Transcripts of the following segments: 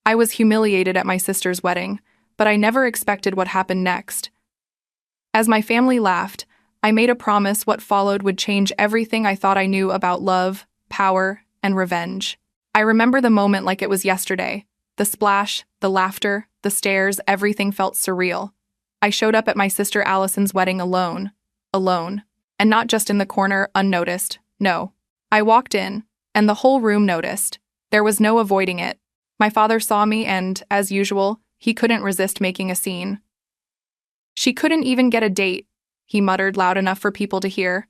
I was humiliated at my sister's wedding, but I never expected what happened next. As my family laughed, I made a promise what followed would change everything I thought I knew about love, power, and revenge. I remember the moment like it was yesterday. The splash, the laughter, the stares, everything felt surreal. I showed up at my sister Allison's wedding alone. And not just in the corner, unnoticed, no. I walked in, and the whole room noticed. There was no avoiding it. My father saw me and, as usual, he couldn't resist making a scene. "She couldn't even get a date," he muttered loud enough for people to hear.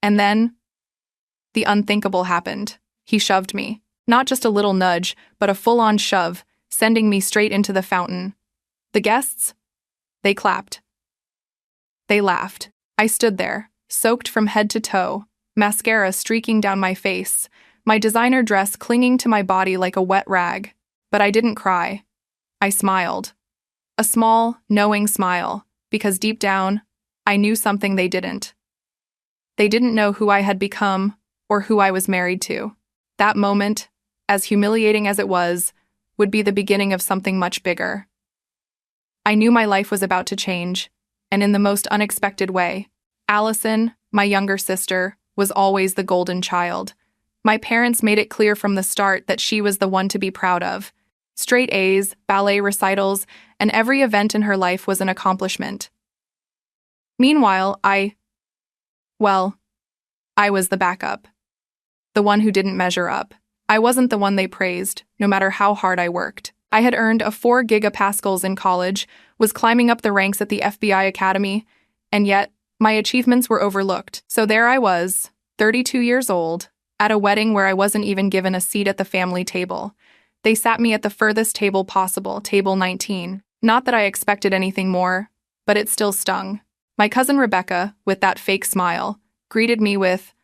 And then, the unthinkable happened. He shoved me. Not just a little nudge, but a full-on shove, sending me straight into the fountain. The guests? They clapped. They laughed. I stood there, soaked from head to toe, mascara streaking down my face, my designer dress clinging to my body like a wet rag. But I didn't cry. I smiled. A small, knowing smile, because deep down, I knew something they didn't. They didn't know who I had become or who I was married to. That moment, as humiliating as it was, would be the beginning of something much bigger. I knew my life was about to change, and in the most unexpected way. Allison, my younger sister, was always the golden child. My parents made it clear from the start that she was the one to be proud of. Straight A's, ballet recitals, and every event in her life was an accomplishment. Meanwhile, I was the backup. The one who didn't measure up. I wasn't the one they praised, no matter how hard I worked. I had earned a 4 gigapascals in college, was climbing up the ranks at the FBI Academy, and yet, my achievements were overlooked. So there I was, 32 years old, at a wedding where I wasn't even given a seat at the family table. They sat me at the furthest table possible, table 19. Not that I expected anything more, but it still stung. My cousin Rebecca, with that fake smile, greeted me with,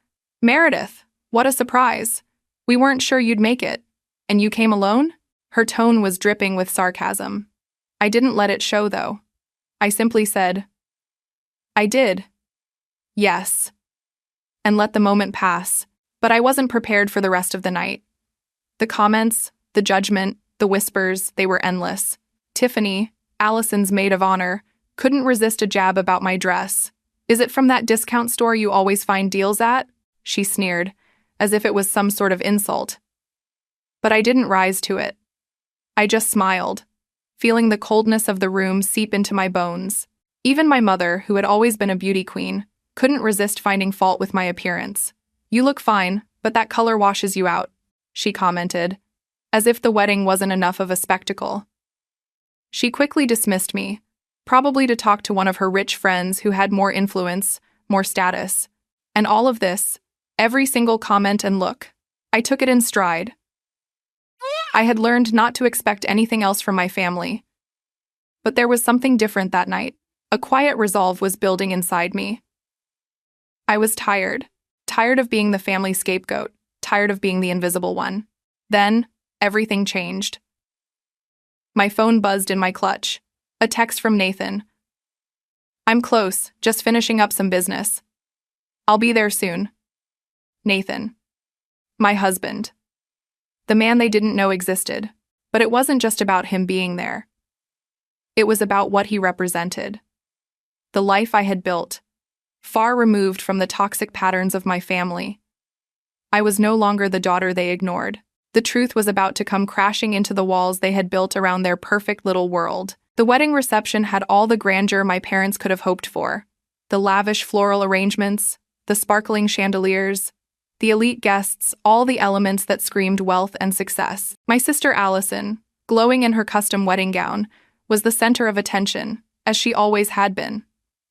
"Meredith, what a surprise. We weren't sure you'd make it. And you came alone?" Her tone was dripping with sarcasm. I didn't let it show, though. I simply said, "I did. Yes." And let the moment pass. But I wasn't prepared for the rest of the night. The comments, the judgment, the whispers, they were endless. Tiffany, Allison's maid of honor, couldn't resist a jab about my dress. "Is it from that discount store you always find deals at?" she sneered, as if it was some sort of insult. But I didn't rise to it. I just smiled, feeling the coldness of the room seep into my bones. Even my mother, who had always been a beauty queen, couldn't resist finding fault with my appearance. "You look fine, but that color washes you out," she commented, as if the wedding wasn't enough of a spectacle. She quickly dismissed me, probably to talk to one of her rich friends who had more influence, more status. And all of this, every single comment and look, I took it in stride. I had learned not to expect anything else from my family. But there was something different that night. A quiet resolve was building inside me. I was tired of being the family scapegoat, tired of being the invisible one. Then, everything changed. My phone buzzed in my clutch. A text from Nathan. "I'm close, just finishing up some business. I'll be there soon." Nathan. My husband. The man they didn't know existed. But it wasn't just about him being there. It was about what he represented. The life I had built, far removed from the toxic patterns of my family. I was no longer the daughter they ignored. The truth was about to come crashing into the walls they had built around their perfect little world. The wedding reception had all the grandeur my parents could have hoped for. The lavish floral arrangements, the sparkling chandeliers, the elite guests, all the elements that screamed wealth and success. My sister Allison, glowing in her custom wedding gown, was the center of attention, as she always had been.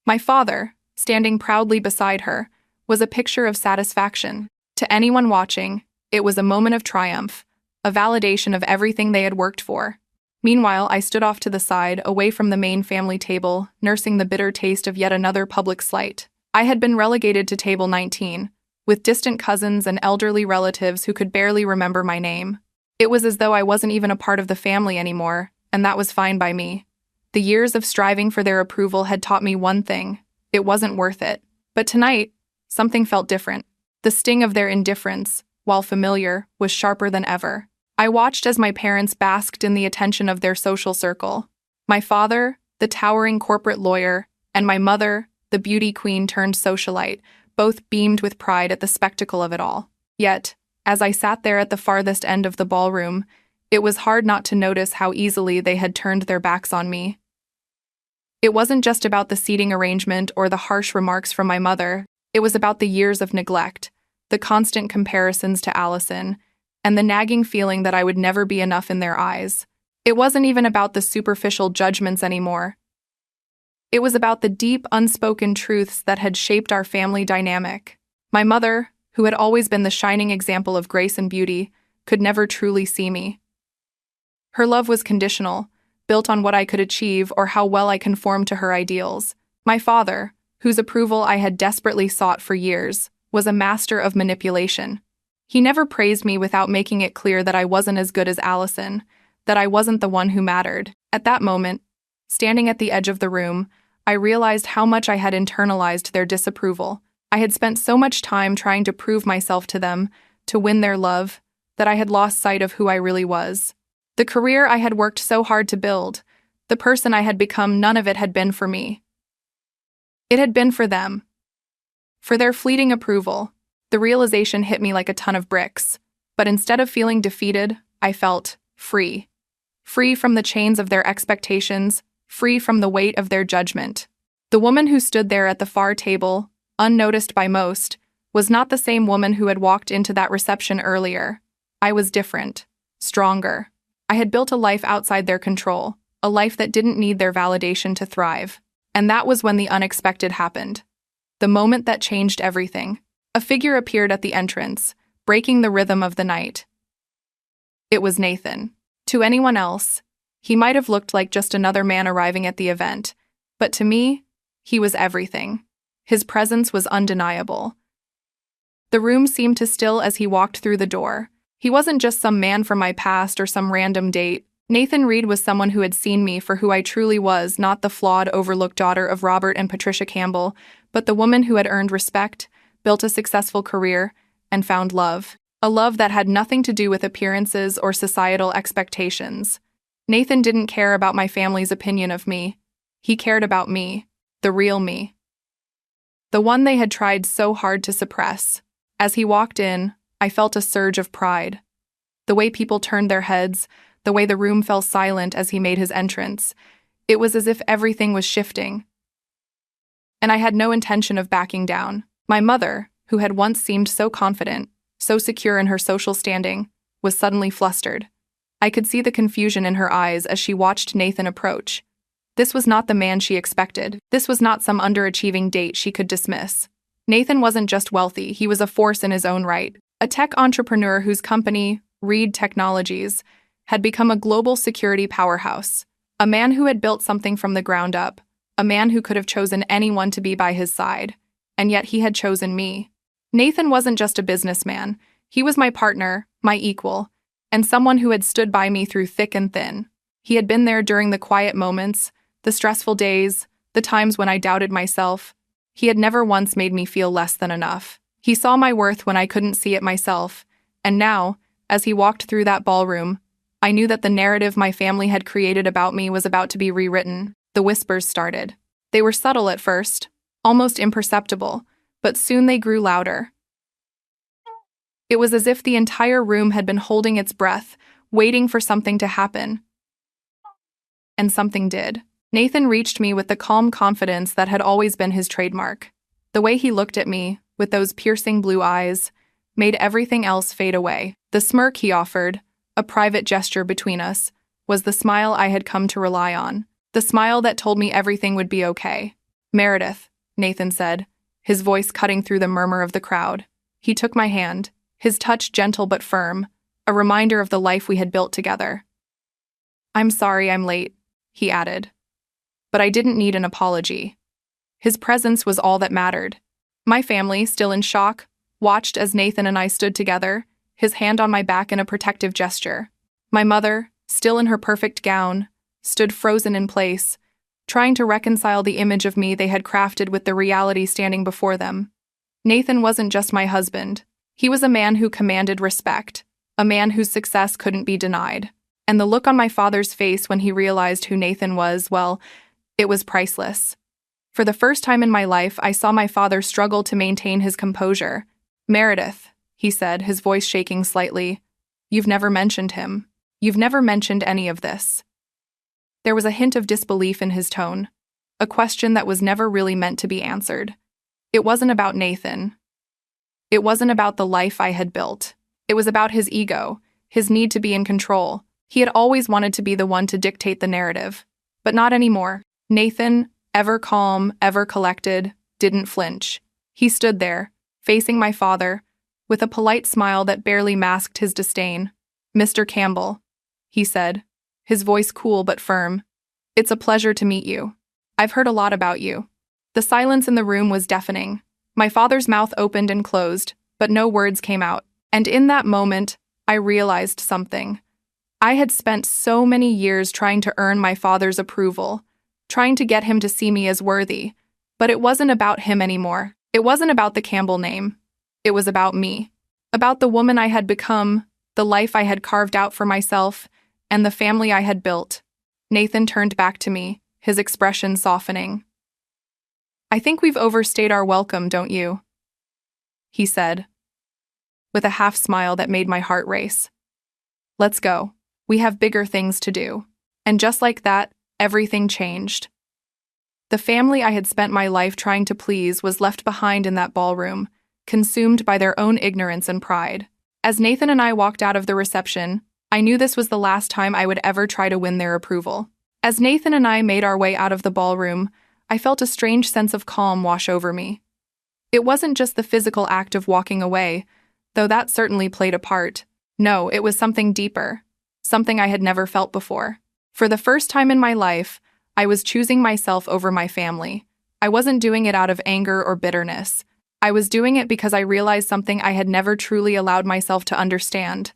My father, standing proudly beside her, was a picture of satisfaction. To anyone watching, it was a moment of triumph, a validation of everything they had worked for. Meanwhile, I stood off to the side, away from the main family table, nursing the bitter taste of yet another public slight. I had been relegated to table 19, with distant cousins and elderly relatives who could barely remember my name. It was as though I wasn't even a part of the family anymore, and that was fine by me. The years of striving for their approval had taught me one thing: it wasn't worth it. But tonight, something felt different. The sting of their indifference, while familiar, was sharper than ever. I watched as my parents basked in the attention of their social circle. My father, the towering corporate lawyer, and my mother, the beauty queen turned socialite, both beamed with pride at the spectacle of it all. Yet, as I sat there at the farthest end of the ballroom, it was hard not to notice how easily they had turned their backs on me. It wasn't just about the seating arrangement or the harsh remarks from my mother. It was about the years of neglect, the constant comparisons to Allison, and the nagging feeling that I would never be enough in their eyes. It wasn't even about the superficial judgments anymore. It was about the deep, unspoken truths that had shaped our family dynamic. My mother, who had always been the shining example of grace and beauty, could never truly see me. Her love was conditional, built on what I could achieve or how well I conformed to her ideals. My father, whose approval I had desperately sought for years, was a master of manipulation. He never praised me without making it clear that I wasn't as good as Allison, that I wasn't the one who mattered. At that moment, standing at the edge of the room, I realized how much I had internalized their disapproval. I had spent so much time trying to prove myself to them, to win their love, that I had lost sight of who I really was. The career I had worked so hard to build, the person I had become, none of it had been for me. It had been for them. For their fleeting approval. The realization hit me like a ton of bricks. But instead of feeling defeated, I felt free. Free from the chains of their expectations, free from the weight of their judgment. The woman who stood there at the far table, unnoticed by most, was not the same woman who had walked into that reception earlier. I was different, stronger. I had built a life outside their control, a life that didn't need their validation to thrive. And that was when the unexpected happened. The moment that changed everything. A figure appeared at the entrance, breaking the rhythm of the night. It was Nathan. To anyone else, he might have looked like just another man arriving at the event, but to me, he was everything. His presence was undeniable. The room seemed to still as he walked through the door. He wasn't just some man from my past or some random date. Nathan Reed was someone who had seen me for who I truly was, not the flawed, overlooked daughter of Robert and Patricia Campbell, but the woman who had earned respect, built a successful career, and found love. A love that had nothing to do with appearances or societal expectations. Nathan didn't care about my family's opinion of me. He cared about me, the real me. The one they had tried so hard to suppress. As he walked in, I felt a surge of pride. The way people turned their heads, the way the room fell silent as he made his entrance, it was as if everything was shifting. And I had no intention of backing down. My mother, who had once seemed so confident, so secure in her social standing, was suddenly flustered. I could see the confusion in her eyes as she watched Nathan approach. This was not the man she expected. This was not some underachieving date she could dismiss. Nathan wasn't just wealthy, he was a force in his own right. A tech entrepreneur whose company, Reed Technologies, had become a global security powerhouse. A man who had built something from the ground up. A man who could have chosen anyone to be by his side. And yet he had chosen me. Nathan wasn't just a businessman. He was my partner, my equal, and someone who had stood by me through thick and thin. He had been there during the quiet moments, the stressful days, the times when I doubted myself. He had never once made me feel less than enough. He saw my worth when I couldn't see it myself, and now, as he walked through that ballroom, I knew that the narrative my family had created about me was about to be rewritten. The whispers started. They were subtle at first, almost imperceptible, but soon they grew louder. It was as if the entire room had been holding its breath, waiting for something to happen. And something did. Nathan reached me with the calm confidence that had always been his trademark. The way he looked at me, with those piercing blue eyes, made everything else fade away. The smirk he offered, a private gesture between us, was the smile I had come to rely on. The smile that told me everything would be okay. "Meredith," Nathan said, his voice cutting through the murmur of the crowd. He took my hand, his touch gentle but firm, a reminder of the life we had built together. "I'm sorry I'm late," he added. But I didn't need an apology. His presence was all that mattered. My family, still in shock, watched as Nathan and I stood together, his hand on my back in a protective gesture. My mother, still in her perfect gown, stood frozen in place, trying to reconcile the image of me they had crafted with the reality standing before them. Nathan wasn't just my husband. He was a man who commanded respect, a man whose success couldn't be denied. And the look on my father's face when he realized who Nathan was, well, it was priceless. For the first time in my life, I saw my father struggle to maintain his composure. "Meredith," he said, his voice shaking slightly, "you've never mentioned him. You've never mentioned any of this." There was a hint of disbelief in his tone, a question that was never really meant to be answered. It wasn't about Nathan. It wasn't about the life I had built. It was about his ego, his need to be in control. He had always wanted to be the one to dictate the narrative. But not anymore. Nathan, ever calm, ever collected, didn't flinch. He stood there, facing my father, with a polite smile that barely masked his disdain. "Mr. Campbell," he said, his voice cool but firm. "It's a pleasure to meet you. I've heard a lot about you." The silence in the room was deafening. My father's mouth opened and closed, but no words came out. And in that moment, I realized something. I had spent so many years trying to earn my father's approval, trying to get him to see me as worthy. But it wasn't about him anymore. It wasn't about the Campbell name. It was about me. About the woman I had become, the life I had carved out for myself, and the family I had built. Nathan turned back to me, his expression softening. "I think we've overstayed our welcome, don't you?" he said, with a half-smile that made my heart race. "Let's go. We have bigger things to do." And just like that, everything changed. The family I had spent my life trying to please was left behind in that ballroom, consumed by their own ignorance and pride. As Nathan and I walked out of the reception, I knew this was the last time I would ever try to win their approval. As Nathan and I made our way out of the ballroom, I felt a strange sense of calm wash over me. It wasn't just the physical act of walking away, though that certainly played a part. No, it was something deeper, something I had never felt before. For the first time in my life, I was choosing myself over my family. I wasn't doing it out of anger or bitterness. I was doing it because I realized something I had never truly allowed myself to understand.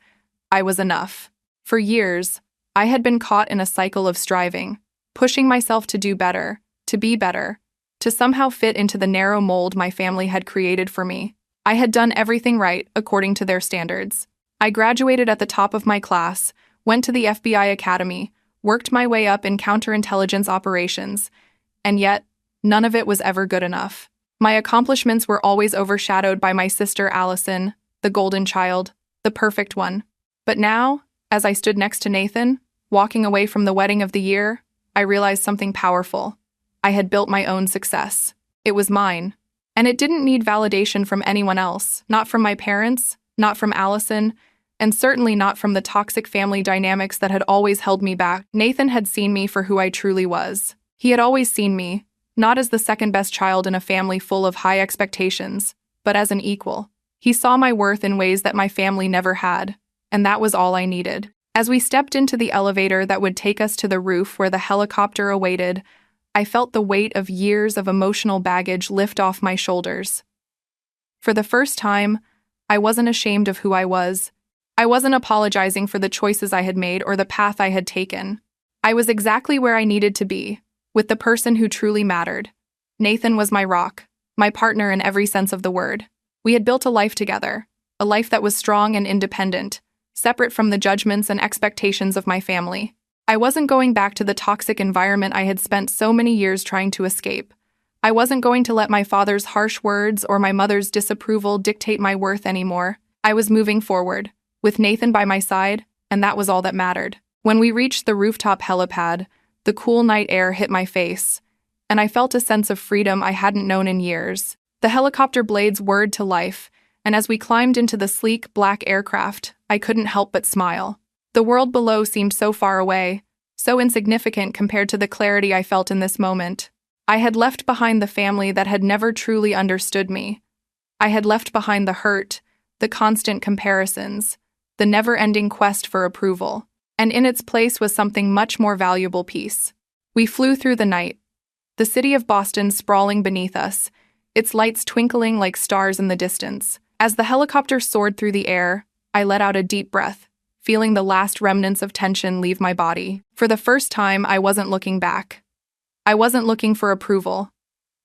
I was enough. For years, I had been caught in a cycle of striving, pushing myself to do better, to be better, to somehow fit into the narrow mold my family had created for me. I had done everything right, according to their standards. I graduated at the top of my class, went to the FBI Academy, worked my way up in counterintelligence operations, and yet, none of it was ever good enough. My accomplishments were always overshadowed by my sister Allison, the golden child, the perfect one. But now, as I stood next to Nathan, walking away from the wedding of the year, I realized something powerful. I had built my own success. It was mine. And it didn't need validation from anyone else, not from my parents, not from Allison, and certainly not from the toxic family dynamics that had always held me back. Nathan had seen me for who I truly was. He had always seen me, not as the second-best child in a family full of high expectations, but as an equal. He saw my worth in ways that my family never had, and that was all I needed. As we stepped into the elevator that would take us to the roof where the helicopter awaited, I felt the weight of years of emotional baggage lift off my shoulders. For the first time, I wasn't ashamed of who I was. I wasn't apologizing for the choices I had made or the path I had taken. I was exactly where I needed to be, with the person who truly mattered. Nathan was my rock, my partner in every sense of the word. We had built a life together, a life that was strong and independent, separate from the judgments and expectations of my family. I wasn't going back to the toxic environment I had spent so many years trying to escape. I wasn't going to let my father's harsh words or my mother's disapproval dictate my worth anymore. I was moving forward, with Nathan by my side, and that was all that mattered. When we reached the rooftop helipad, the cool night air hit my face, and I felt a sense of freedom I hadn't known in years. The helicopter blades whirred to life, and as we climbed into the sleek, black aircraft, I couldn't help but smile. The world below seemed so far away, so insignificant compared to the clarity I felt in this moment. I had left behind the family that had never truly understood me. I had left behind the hurt, the constant comparisons, the never-ending quest for approval, and in its place was something much more valuable: peace. We flew through the night, the city of Boston sprawling beneath us, its lights twinkling like stars in the distance. As the helicopter soared through the air, I let out a deep breath, feeling the last remnants of tension leave my body. For the first time, I wasn't looking back. I wasn't looking for approval.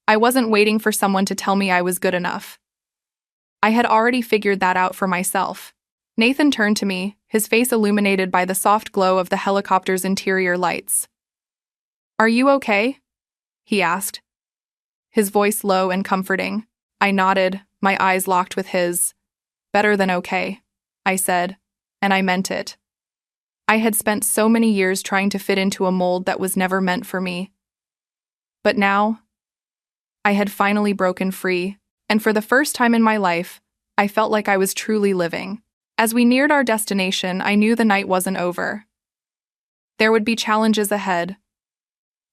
I wasn't waiting for someone to tell me I was good enough. I had already figured that out for myself. Nathan turned to me, his face illuminated by the soft glow of the helicopter's interior lights. "Are you okay?" he asked, his voice low and comforting. I nodded, my eyes locked with his. "Better than okay," I said, and I meant it. I had spent so many years trying to fit into a mold that was never meant for me. But now, I had finally broken free, and for the first time in my life, I felt like I was truly living. As we neared our destination, I knew the night wasn't over. There would be challenges ahead.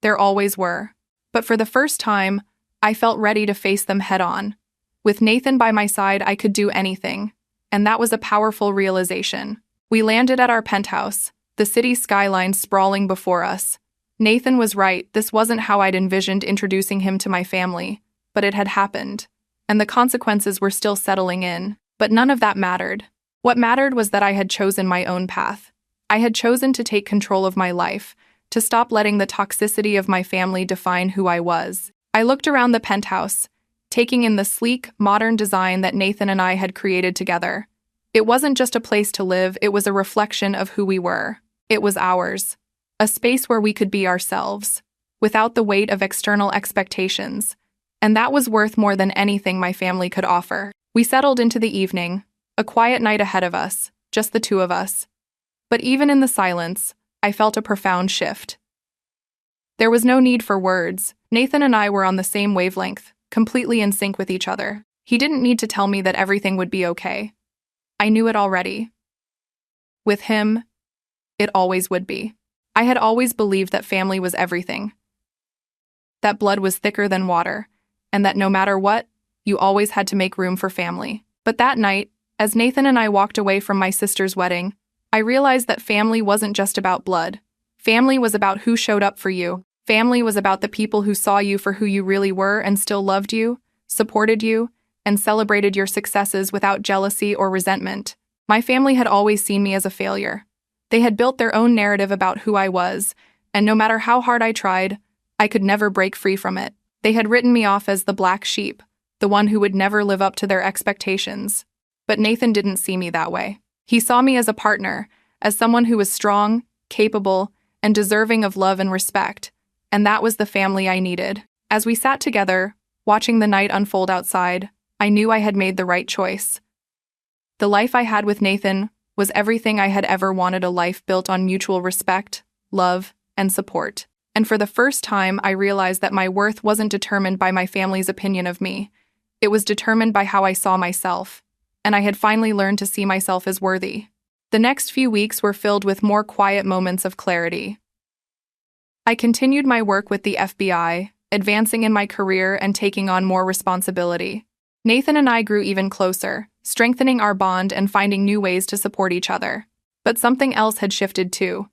There always were. But for the first time, I felt ready to face them head-on. With Nathan by my side, I could do anything, and that was a powerful realization. We landed at our penthouse, the city skyline sprawling before us. Nathan was right, this wasn't how I'd envisioned introducing him to my family, but it had happened, and the consequences were still settling in. But none of that mattered. What mattered was that I had chosen my own path. I had chosen to take control of my life, to stop letting the toxicity of my family define who I was. I looked around the penthouse, taking in the sleek, modern design that Nathan and I had created together. It wasn't just a place to live, it was a reflection of who we were. It was ours. A space where we could be ourselves, without the weight of external expectations. And that was worth more than anything my family could offer. We settled into the evening, a quiet night ahead of us, just the two of us. But even in the silence, I felt a profound shift. There was no need for words. Nathan and I were on the same wavelength, completely in sync with each other. He didn't need to tell me that everything would be okay. I knew it already. With him, it always would be. I had always believed that family was everything. That blood was thicker than water, and that no matter what, you always had to make room for family. But that night, as Nathan and I walked away from my sister's wedding, I realized that family wasn't just about blood. Family was about who showed up for you. Family was about the people who saw you for who you really were and still loved you, supported you, and celebrated your successes without jealousy or resentment. My family had always seen me as a failure. They had built their own narrative about who I was, and no matter how hard I tried, I could never break free from it. They had written me off as the black sheep, the one who would never live up to their expectations. But Nathan didn't see me that way. He saw me as a partner, as someone who was strong, capable, and deserving of love and respect, and that was the family I needed. As we sat together, watching the night unfold outside, I knew I had made the right choice. The life I had with Nathan was everything I had ever wanted, a life built on mutual respect, love, and support. And for the first time, I realized that my worth wasn't determined by my family's opinion of me. It was determined by how I saw myself, and I had finally learned to see myself as worthy. The next few weeks were filled with more quiet moments of clarity. I continued my work with the FBI, advancing in my career and taking on more responsibility. Nathan and I grew even closer, strengthening our bond and finding new ways to support each other. But something else had shifted too.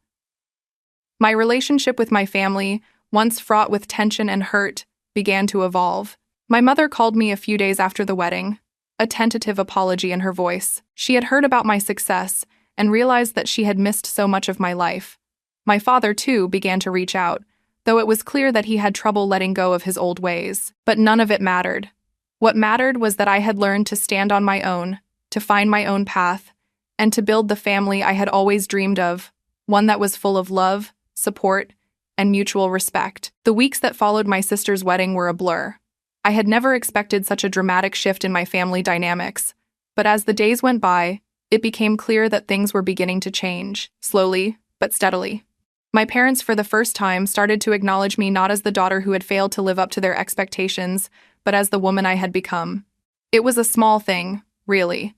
My relationship with my family, once fraught with tension and hurt, began to evolve. My mother called me a few days after the wedding, a tentative apology in her voice. She had heard about my success and realized that she had missed so much of my life. My father, too, began to reach out, though it was clear that he had trouble letting go of his old ways. But none of it mattered. What mattered was that I had learned to stand on my own, to find my own path, and to build the family I had always dreamed of, one that was full of love, support, and mutual respect. The weeks that followed my sister's wedding were a blur. I had never expected such a dramatic shift in my family dynamics, but as the days went by, it became clear that things were beginning to change, slowly but steadily. My parents, for the first time, started to acknowledge me not as the daughter who had failed to live up to their expectations, but as the woman I had become. It was a small thing, really.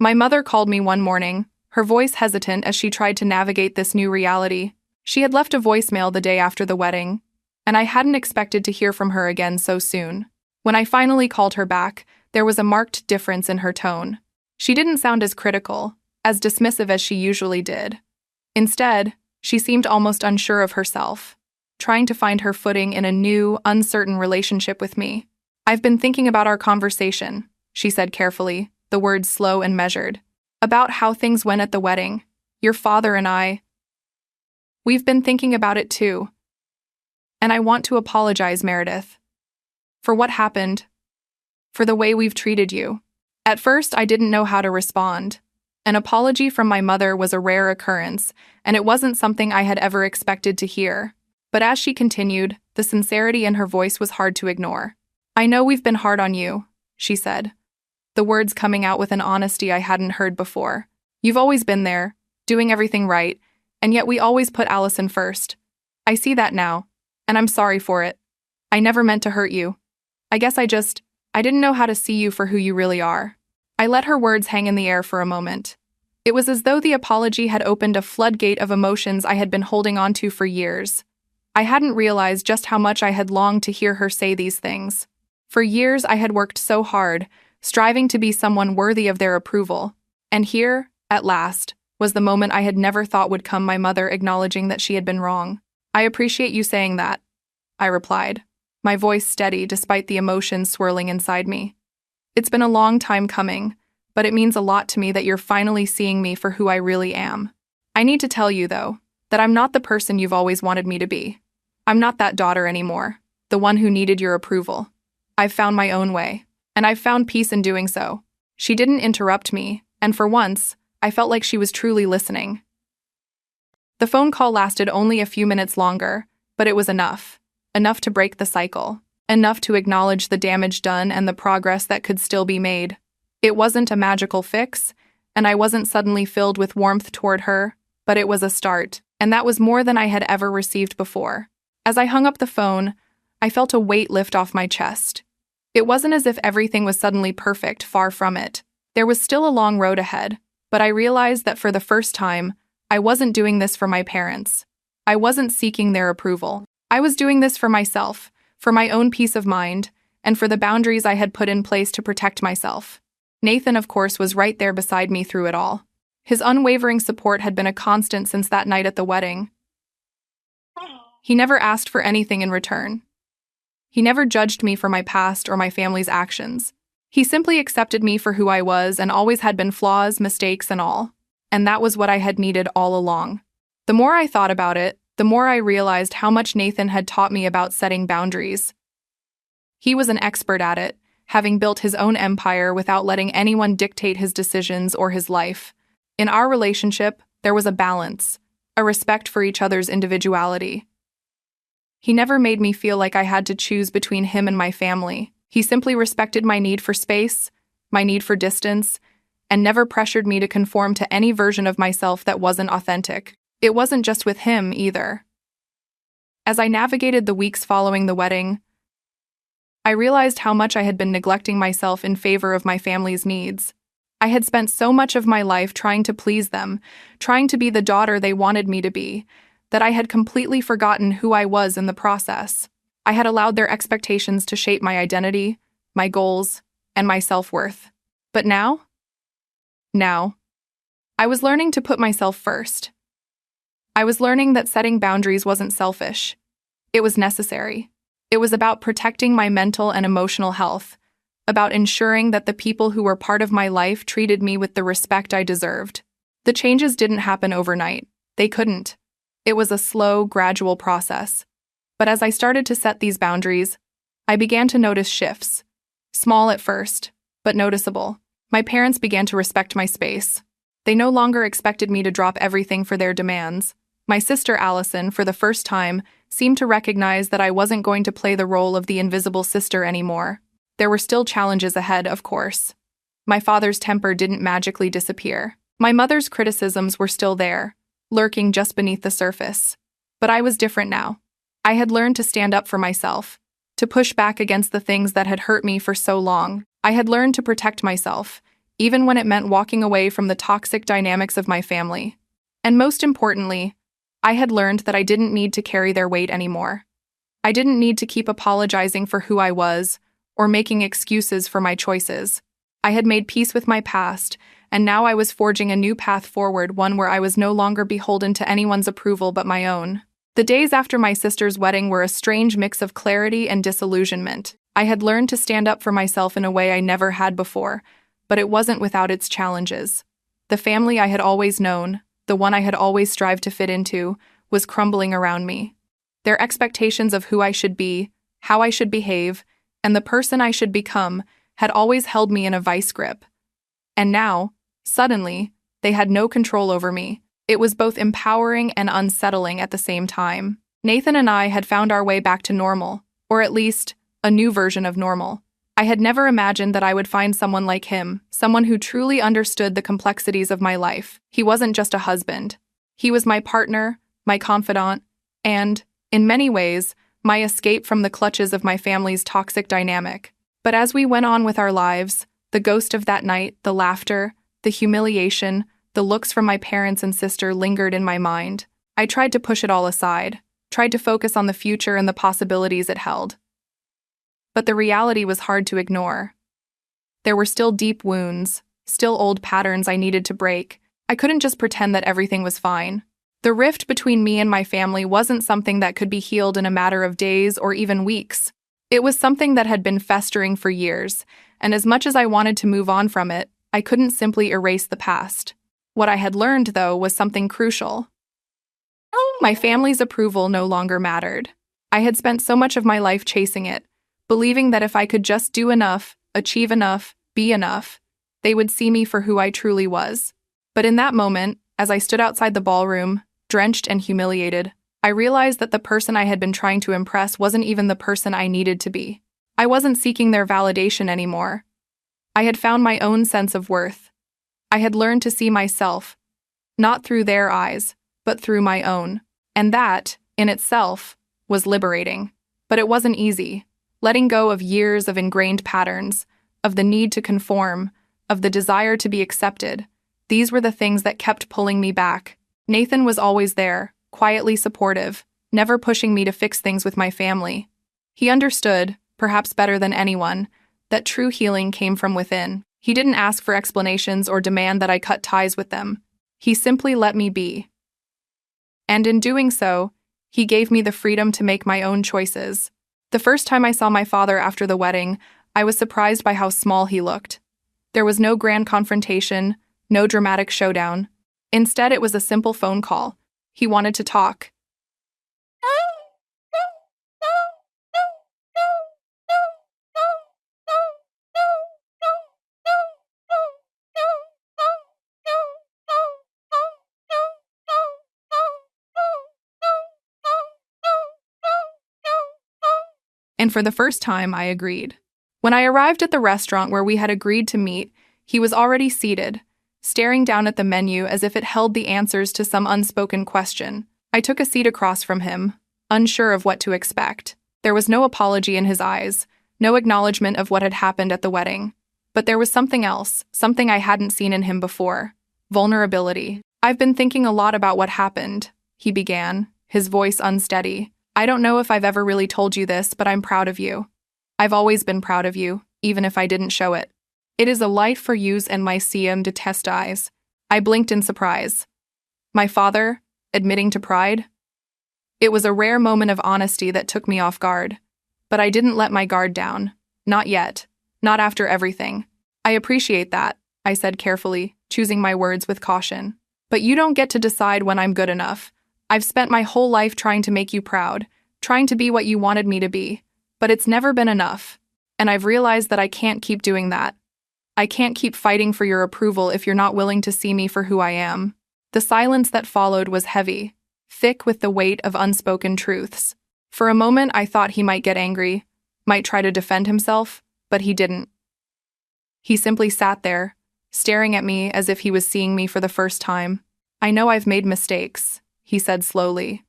My mother called me one morning, her voice hesitant as she tried to navigate this new reality. She had left a voicemail the day after the wedding, and I hadn't expected to hear from her again so soon. When I finally called her back, there was a marked difference in her tone. She didn't sound as critical, as dismissive as she usually did. Instead, she seemed almost unsure of herself, trying to find her footing in a new, uncertain relationship with me. "I've been thinking about our conversation," she said carefully, the words slow and measured. "About how things went at the wedding. Your father and I. We've been thinking about it too. And I want to apologize, Meredith. For what happened. For the way we've treated you." At first, I didn't know how to respond. An apology from my mother was a rare occurrence, and it wasn't something I had ever expected to hear. But as she continued, the sincerity in her voice was hard to ignore. "I know we've been hard on you," she said, the words coming out with an honesty I hadn't heard before. "You've always been there, doing everything right, and yet we always put Allison first. I see that now, and I'm sorry for it. I never meant to hurt you. I guess I didn't know how to see you for who you really are." I let her words hang in the air for a moment. It was as though the apology had opened a floodgate of emotions I had been holding on to for years. I hadn't realized just how much I had longed to hear her say these things. For years I had worked so hard, striving to be someone worthy of their approval. And here, at last, was the moment I had never thought would come, my mother acknowledging that she had been wrong. "I appreciate you saying that," I replied, my voice steady despite the emotions swirling inside me. "It's been a long time coming, but it means a lot to me that you're finally seeing me for who I really am. I need to tell you, though, that I'm not the person you've always wanted me to be. I'm not that daughter anymore, the one who needed your approval. I've found my own way, and I've found peace in doing so." She didn't interrupt me, and for once, I felt like she was truly listening. The phone call lasted only a few minutes longer, but it was enough. Enough to break the cycle. Enough to acknowledge the damage done and the progress that could still be made. It wasn't a magical fix, and I wasn't suddenly filled with warmth toward her, but it was a start, and that was more than I had ever received before. As I hung up the phone, I felt a weight lift off my chest. It wasn't as if everything was suddenly perfect, far from it. There was still a long road ahead, but I realized that for the first time, I wasn't doing this for my parents. I wasn't seeking their approval. I was doing this for myself, for my own peace of mind, and for the boundaries I had put in place to protect myself. Nathan, of course, was right there beside me through it all. His unwavering support had been a constant since that night at the wedding. He never asked for anything in return. He never judged me for my past or my family's actions. He simply accepted me for who I was and always had been, flaws, mistakes, and all. And that was what I had needed all along. The more I thought about it, the more I realized how much Nathan had taught me about setting boundaries. He was an expert at it, having built his own empire without letting anyone dictate his decisions or his life. In our relationship, there was a balance, a respect for each other's individuality. He never made me feel like I had to choose between him and my family. He simply respected my need for space, my need for distance, and never pressured me to conform to any version of myself that wasn't authentic. It wasn't just with him, either. As I navigated the weeks following the wedding, I realized how much I had been neglecting myself in favor of my family's needs. I had spent so much of my life trying to please them, trying to be the daughter they wanted me to be, that I had completely forgotten who I was in the process. I had allowed their expectations to shape my identity, my goals, and my self-worth. But now, I was learning to put myself first. I was learning that setting boundaries wasn't selfish. It was necessary. It was about protecting my mental and emotional health, about ensuring that the people who were part of my life treated me with the respect I deserved. The changes didn't happen overnight. They couldn't. It was a slow, gradual process. But as I started to set these boundaries, I began to notice shifts. Small at first, but noticeable. My parents began to respect my space. They no longer expected me to drop everything for their demands. My sister Allison, for the first time, seemed to recognize that I wasn't going to play the role of the invisible sister anymore. There were still challenges ahead, of course. My father's temper didn't magically disappear. My mother's criticisms were still there, lurking just beneath the surface. But I was different now. I had learned to stand up for myself, to push back against the things that had hurt me for so long. I had learned to protect myself, even when it meant walking away from the toxic dynamics of my family. And most importantly, I had learned that I didn't need to carry their weight anymore. I didn't need to keep apologizing for who I was or making excuses for my choices. I had made peace with my past, and now I was forging a new path forward, one where I was no longer beholden to anyone's approval but my own. The days after my sister's wedding were a strange mix of clarity and disillusionment. I had learned to stand up for myself in a way I never had before, but it wasn't without its challenges. The family I had always known, the one I had always strived to fit into, was crumbling around me. Their expectations of who I should be, how I should behave, and the person I should become had always held me in a vice grip. And now, suddenly, They had no control over me. It was both empowering and unsettling at the same time. Nathan and I had found our way back to normal, or at least, a new version of normal. I had never imagined that I would find someone like him, someone who truly understood the complexities of my life. He wasn't just a husband. He was my partner, my confidant, and, in many ways, my escape from the clutches of my family's toxic dynamic. But as we went on with our lives, the ghost of that night, the laughter, the humiliation, the looks from my parents and sister lingered in my mind. I tried to push it all aside, tried to focus on the future and the possibilities it held. But the reality was hard to ignore. There were still deep wounds, still old patterns I needed to break. I couldn't just pretend that everything was fine. The rift between me and my family wasn't something that could be healed in a matter of days or even weeks. It was something that had been festering for years, and as much as I wanted to move on from it, I couldn't simply erase the past. What I had learned, though, was something crucial. My family's approval no longer mattered. I had spent so much of my life chasing it, believing that if I could just do enough, achieve enough, be enough, they would see me for who I truly was. But in that moment, as I stood outside the ballroom, drenched and humiliated, I realized that the person I had been trying to impress wasn't even the person I needed to be. I wasn't seeking their validation anymore. I had found my own sense of worth. I had learned to see myself, not through their eyes, but through my own. And that, in itself, was liberating. But it wasn't easy. Letting go of years of ingrained patterns, of the need to conform, of the desire to be accepted, these were the things that kept pulling me back. Nathan was always there, quietly supportive, never pushing me to fix things with my family. He understood, perhaps better than anyone, that true healing came from within. He didn't ask for explanations or demand that I cut ties with them. He simply let me be. And in doing so, he gave me the freedom to make my own choices. The first time I saw my father after the wedding, I was surprised by how small he looked. There was no grand confrontation, no dramatic showdown. Instead, it was a simple phone call. He wanted to talk. And for the first time, I agreed. When I arrived at the restaurant where we had agreed to meet, he was already seated, staring down at the menu as if it held the answers to some unspoken question. I took a seat across from him, unsure of what to expect. There was no apology in his eyes, no acknowledgement of what had happened at the wedding. But there was something else, something I hadn't seen in him before. Vulnerability. "I've been thinking a lot about what happened," he began, his voice unsteady. "I don't know if I've ever really told you this, but I'm proud of you. I've always been proud of you, even if I didn't show it. It is a light for yous and my siem to test eyes." I blinked in surprise. My father, admitting to pride? It was a rare moment of honesty that took me off guard. But I didn't let my guard down. Not yet. Not after everything. "I appreciate that," I said carefully, choosing my words with caution. "But you don't get to decide when I'm good enough. I've spent my whole life trying to make you proud, trying to be what you wanted me to be. But it's never been enough. And I've realized that I can't keep doing that. I can't keep fighting for your approval if you're not willing to see me for who I am." The silence that followed was heavy, thick with the weight of unspoken truths. For a moment, I thought he might get angry, might try to defend himself, but he didn't. He simply sat there, staring at me as if he was seeing me for the first time. "I know I've made mistakes," he said slowly.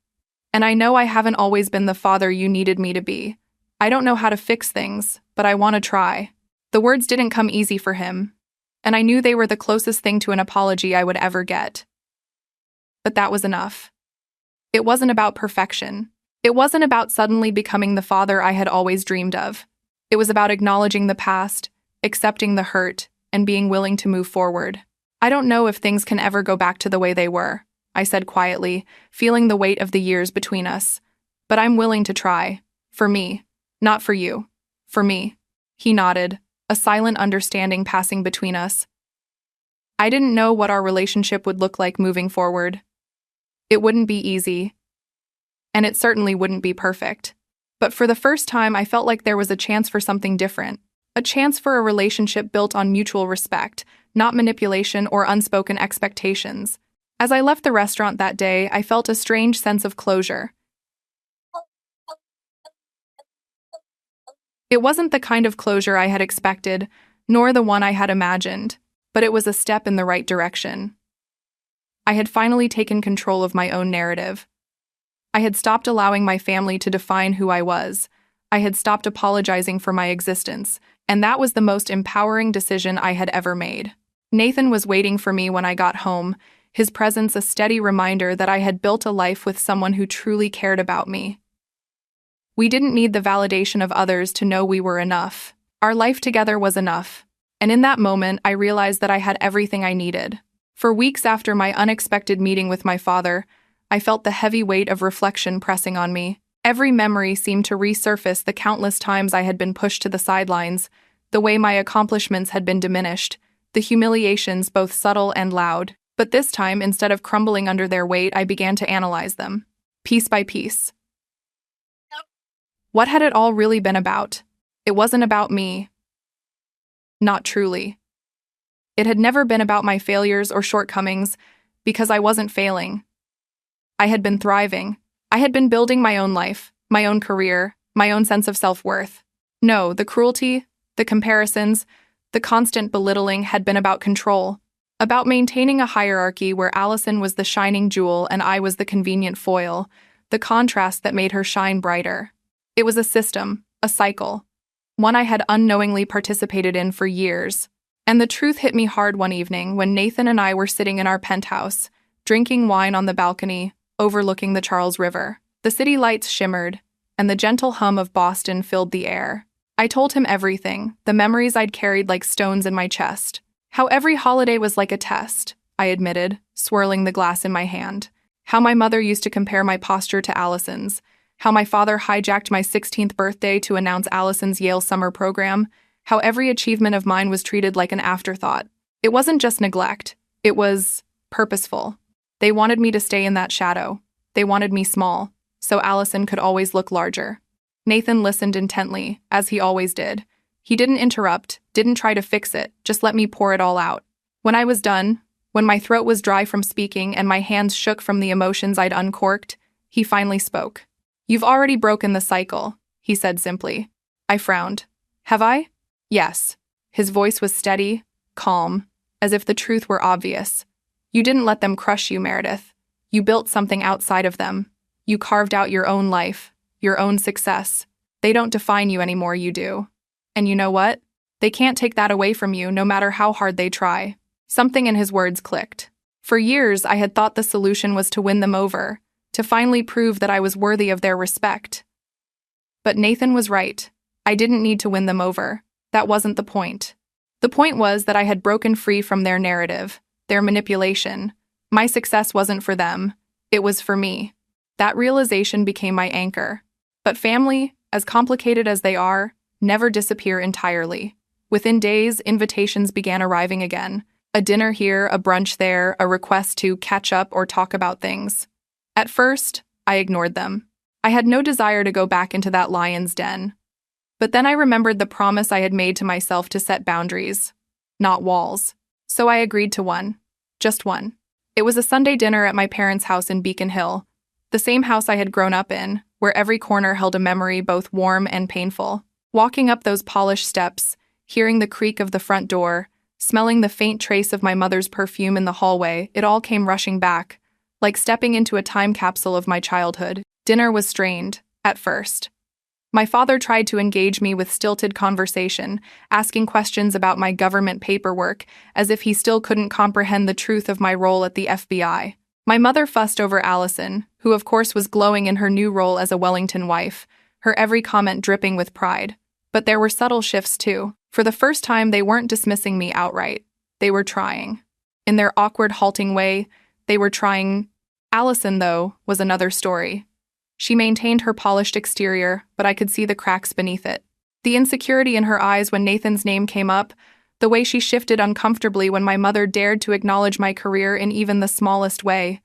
"And I know I haven't always been the father you needed me to be. I don't know how to fix things, but I want to try." The words didn't come easy for him, and I knew they were the closest thing to an apology I would ever get. But that was enough. It wasn't about perfection. It wasn't about suddenly becoming the father I had always dreamed of. It was about acknowledging the past, accepting the hurt, and being willing to move forward. "I don't know if things can ever go back to the way they were," I said quietly, feeling the weight of the years between us. "But I'm willing to try. For me. Not for you. For me." He nodded, a silent understanding passing between us. I didn't know what our relationship would look like moving forward. It wouldn't be easy. And it certainly wouldn't be perfect. But for the first time, I felt like there was a chance for something different. A chance for a relationship built on mutual respect, not manipulation or unspoken expectations. As I left the restaurant that day, I felt a strange sense of closure. It wasn't the kind of closure I had expected, nor the one I had imagined, but it was a step in the right direction. I had finally taken control of my own narrative. I had stopped allowing my family to define who I was. I had stopped apologizing for my existence, and that was the most empowering decision I had ever made. Nathan was waiting for me when I got home, his presence a steady reminder that I had built a life with someone who truly cared about me. We didn't need the validation of others to know we were enough. Our life together was enough. And in that moment, I realized that I had everything I needed. For weeks after my unexpected meeting with my father, I felt the heavy weight of reflection pressing on me. Every memory seemed to resurface the countless times I had been pushed to the sidelines, the way my accomplishments had been diminished, the humiliations both subtle and loud. But this time, instead of crumbling under their weight, I began to analyze them, piece by piece. What had it all really been about? It wasn't about me. Not truly. It had never been about my failures or shortcomings, because I wasn't failing. I had been thriving. I had been building my own life, my own career, my own sense of self-worth. No, the cruelty, the comparisons, the constant belittling had been about control, about maintaining a hierarchy where Allison was the shining jewel and I was the convenient foil, the contrast that made her shine brighter. It was a system, a cycle, one I had unknowingly participated in for years. And the truth hit me hard one evening when Nathan and I were sitting in our penthouse, drinking wine on the balcony, overlooking the Charles River. The city lights shimmered, and the gentle hum of Boston filled the air. I told him everything, the memories I'd carried like stones in my chest. How every holiday was like a test, I admitted, swirling the glass in my hand. How my mother used to compare my posture to Allison's. How my father hijacked my 16th birthday to announce Allison's Yale summer program. How every achievement of mine was treated like an afterthought. It wasn't just neglect. It was purposeful. They wanted me to stay in that shadow. They wanted me small, so Allison could always look larger. Nathan listened intently, as he always did. He didn't interrupt, didn't try to fix it, just let me pour it all out. When I was done, when my throat was dry from speaking and my hands shook from the emotions I'd uncorked, he finally spoke. "You've already broken the cycle," he said simply. I frowned. "Have I?" "Yes." His voice was steady, calm, as if the truth were obvious. "You didn't let them crush you, Meredith. You built something outside of them. You carved out your own life, your own success. They don't define you anymore, you do. And you know what? They can't take that away from you, no matter how hard they try." Something in his words clicked. For years, I had thought the solution was to win them over, to finally prove that I was worthy of their respect. But Nathan was right. I didn't need to win them over. That wasn't the point. The point was that I had broken free from their narrative, their manipulation. My success wasn't for them. It was for me. That realization became my anchor. But family, as complicated as they are, never disappear entirely. Within days, invitations began arriving again. A dinner here, a brunch there, a request to catch up or talk about things. At first, I ignored them. I had no desire to go back into that lion's den. But then I remembered the promise I had made to myself to set boundaries, not walls. So I agreed to one. Just one. It was a Sunday dinner at my parents' house in Beacon Hill, the same house I had grown up in, where every corner held a memory both warm and painful. Walking up those polished steps, hearing the creak of the front door, smelling the faint trace of my mother's perfume in the hallway, it all came rushing back, like stepping into a time capsule of my childhood. Dinner was strained, at first. My father tried to engage me with stilted conversation, asking questions about my government paperwork, as if he still couldn't comprehend the truth of my role at the FBI. My mother fussed over Allison, who of course was glowing in her new role as a Wellington wife, her every comment dripping with pride. But there were subtle shifts too. For the first time, they weren't dismissing me outright. They were trying. In their awkward, halting way, they were trying. Allison, though, was another story. She maintained her polished exterior, but I could see the cracks beneath it. The insecurity in her eyes when Nathan's name came up, the way she shifted uncomfortably when my mother dared to acknowledge my career in even the smallest way.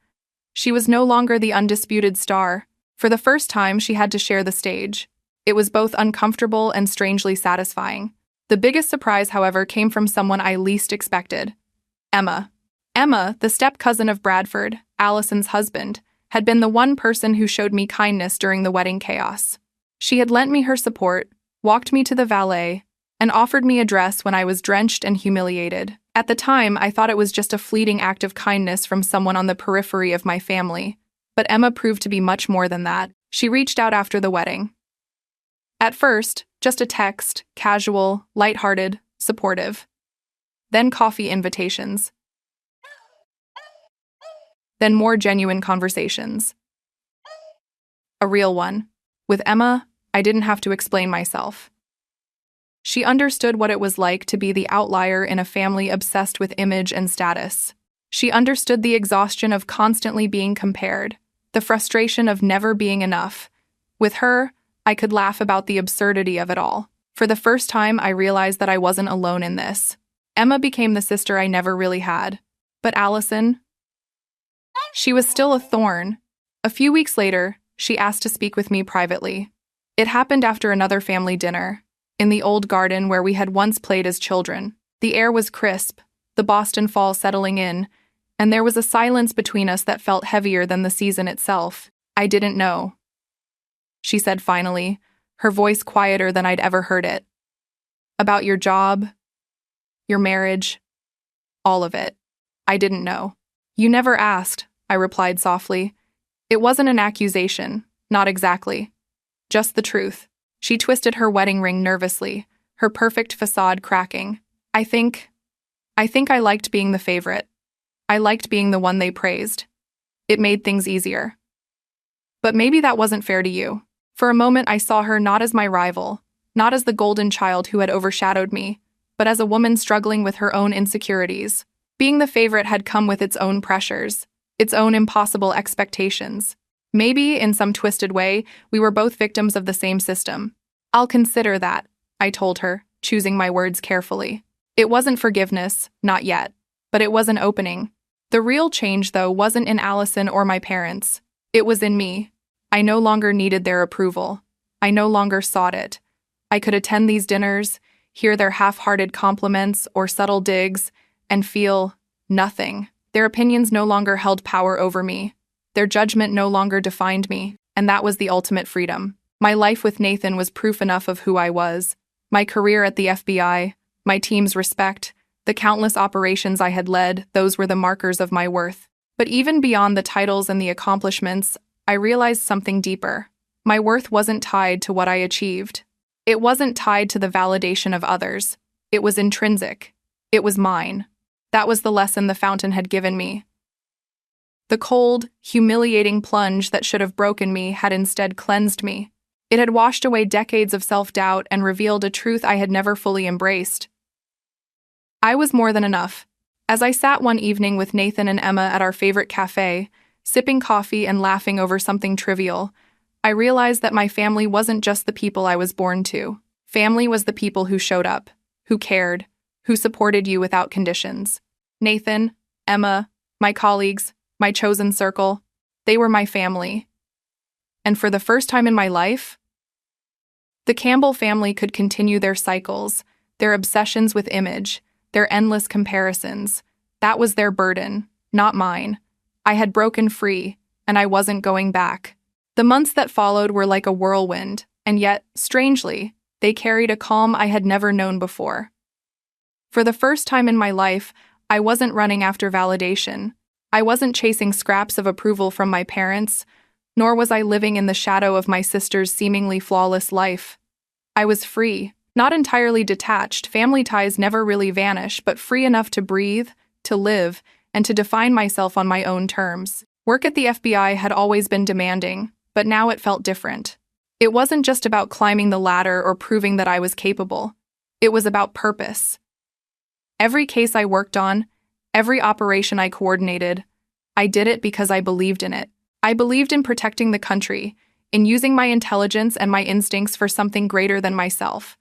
She was no longer the undisputed star. For the first time, she had to share the stage. It was both uncomfortable and strangely satisfying. The biggest surprise, however, came from someone I least expected, Emma. Emma, the step-cousin of Bradford, Allison's husband, had been the one person who showed me kindness during the wedding chaos. She had lent me her support, walked me to the valet, and offered me a dress when I was drenched and humiliated. At the time, I thought it was just a fleeting act of kindness from someone on the periphery of my family, but Emma proved to be much more than that. She reached out after the wedding. At first, just a text, casual, lighthearted, supportive. Then coffee invitations. Then more genuine conversations. A real one. With Emma, I didn't have to explain myself. She understood what it was like to be the outlier in a family obsessed with image and status. She understood the exhaustion of constantly being compared, the frustration of never being enough. With her, I could laugh about the absurdity of it all. For the first time, I realized that I wasn't alone in this. Emma became the sister I never really had. But Allison? She was still a thorn. A few weeks later, she asked to speak with me privately. It happened after another family dinner, in the old garden where we had once played as children. The air was crisp, the Boston fall settling in, and there was a silence between us that felt heavier than the season itself. I didn't know, she said finally, her voice quieter than I'd ever heard it. About your job, your marriage, all of it. I didn't know. You never asked, I replied softly. It wasn't an accusation, not exactly. Just the truth. She twisted her wedding ring nervously, her perfect facade cracking. I think I liked being the favorite. I liked being the one they praised. It made things easier. But maybe that wasn't fair to you. For a moment I saw her not as my rival, not as the golden child who had overshadowed me, but as a woman struggling with her own insecurities. Being the favorite had come with its own pressures, its own impossible expectations. Maybe, in some twisted way, we were both victims of the same system. I'll consider that, I told her, choosing my words carefully. It wasn't forgiveness, not yet, but it was an opening. The real change, though, wasn't in Allison or my parents. It was in me. I no longer needed their approval. I no longer sought it. I could attend these dinners, hear their half-hearted compliments or subtle digs, and feel nothing. Their opinions no longer held power over me. Their judgment no longer defined me, and that was the ultimate freedom. My life with Nathan was proof enough of who I was. My career at the FBI, my team's respect, the countless operations I had led, those were the markers of my worth. But even beyond the titles and the accomplishments, I realized something deeper. My worth wasn't tied to what I achieved. It wasn't tied to the validation of others. It was intrinsic. It was mine. That was the lesson the fountain had given me. The cold, humiliating plunge that should have broken me had instead cleansed me. It had washed away decades of self-doubt and revealed a truth I had never fully embraced. I was more than enough. As I sat one evening with Nathan and Emma at our favorite cafe, sipping coffee and laughing over something trivial, I realized that my family wasn't just the people I was born to. Family was the people who showed up, who cared, who supported you without conditions. Nathan, Emma, my colleagues, my chosen circle, they were my family. And for the first time in my life, the Campbell family could continue their cycles, their obsessions with image, their endless comparisons. That was their burden, not mine. I had broken free, and I wasn't going back. The months that followed were like a whirlwind, and yet, strangely, they carried a calm I had never known before. For the first time in my life, I wasn't running after validation. I wasn't chasing scraps of approval from my parents, nor was I living in the shadow of my sister's seemingly flawless life. I was free, not entirely detached. Family ties never really vanish, but free enough to breathe, to live, and to define myself on my own terms. Work at the FBI had always been demanding, but now it felt different. It wasn't just about climbing the ladder or proving that I was capable. It was about purpose. Every case I worked on, every operation I coordinated, I did it because I believed in it. I believed in protecting the country, in using my intelligence and my instincts for something greater than myself.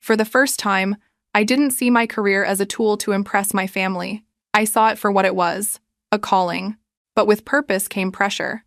For the first time, I didn't see my career as a tool to impress my family. I saw it for what it was, a calling. But with purpose came pressure.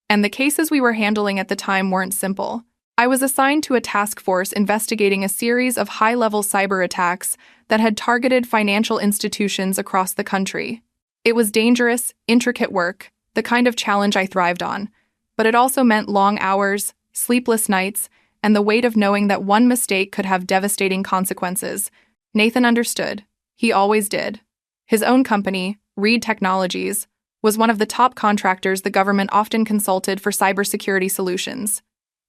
And the cases we were handling at the time weren't simple. I was assigned to a task force investigating a series of high-level cyber attacks that had targeted financial institutions across the country. It was dangerous, intricate work, the kind of challenge I thrived on, but it also meant long hours, sleepless nights, and the weight of knowing that one mistake could have devastating consequences. Nathan understood. He always did. His own company, Reed Technologies, was one of the top contractors the government often consulted for cybersecurity solutions.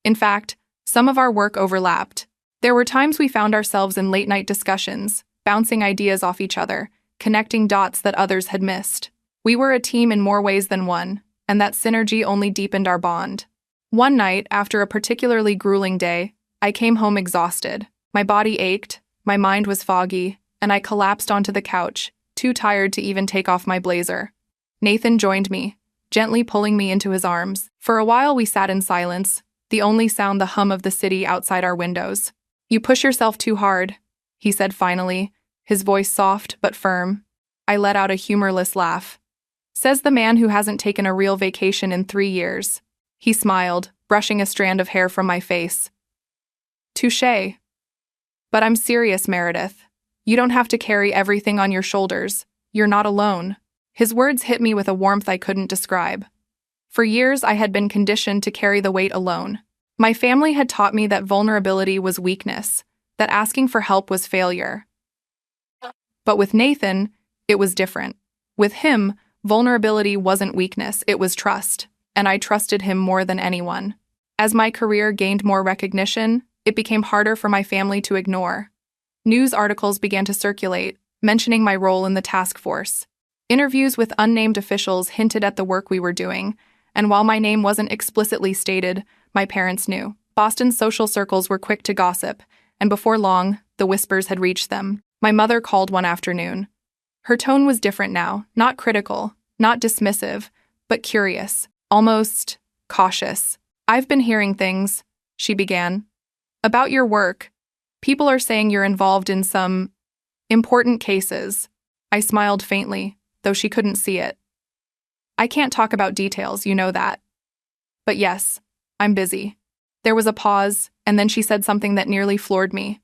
In fact, some of our work overlapped. There were times we found ourselves in late-night discussions, bouncing ideas off each other, connecting dots that others had missed. We were a team in more ways than one, and that synergy only deepened our bond. One night, after a particularly grueling day, I came home exhausted. My body ached, my mind was foggy, and I collapsed onto the couch, too tired to even take off my blazer. Nathan joined me, gently pulling me into his arms. For a while we sat in silence, the only sound the hum of the city outside our windows. "You push yourself too hard," he said finally, his voice soft but firm. I let out a humorless laugh. Says the man who hasn't taken a real vacation in 3 years. He smiled, brushing a strand of hair from my face. Touché. But I'm serious, Meredith. You don't have to carry everything on your shoulders. You're not alone. His words hit me with a warmth I couldn't describe. For years, I had been conditioned to carry the weight alone. My family had taught me that vulnerability was weakness, that asking for help was failure. But with Nathan, it was different. With him, vulnerability wasn't weakness, it was trust, and I trusted him more than anyone. As my career gained more recognition, it became harder for my family to ignore. News articles began to circulate, mentioning my role in the task force. Interviews with unnamed officials hinted at the work we were doing, and while my name wasn't explicitly stated, my parents knew. Boston's social circles were quick to gossip, and before long, the whispers had reached them. My mother called one afternoon. Her tone was different now, not critical, not dismissive, but curious, almost cautious. "I've been hearing things," she began, "about your work. People are saying you're involved in some important cases." I smiled faintly, though she couldn't see it. "I can't talk about details, you know that. But yes, I'm busy." There was a pause, and then she said something that nearly floored me.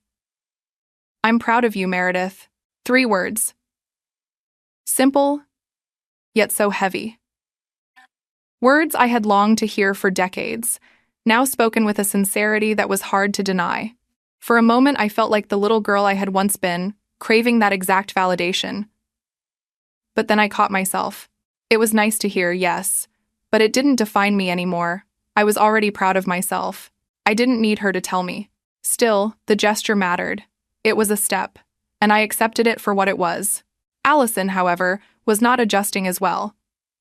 "I'm proud of you, Meredith." 3 words. Simple, yet so heavy. Words I had longed to hear for decades, now spoken with a sincerity that was hard to deny. For a moment I felt like the little girl I had once been, craving that exact validation. But then I caught myself. It was nice to hear, yes, but it didn't define me anymore. I was already proud of myself. I didn't need her to tell me. Still, the gesture mattered. It was a step, and I accepted it for what it was. Allison, however, was not adjusting as well.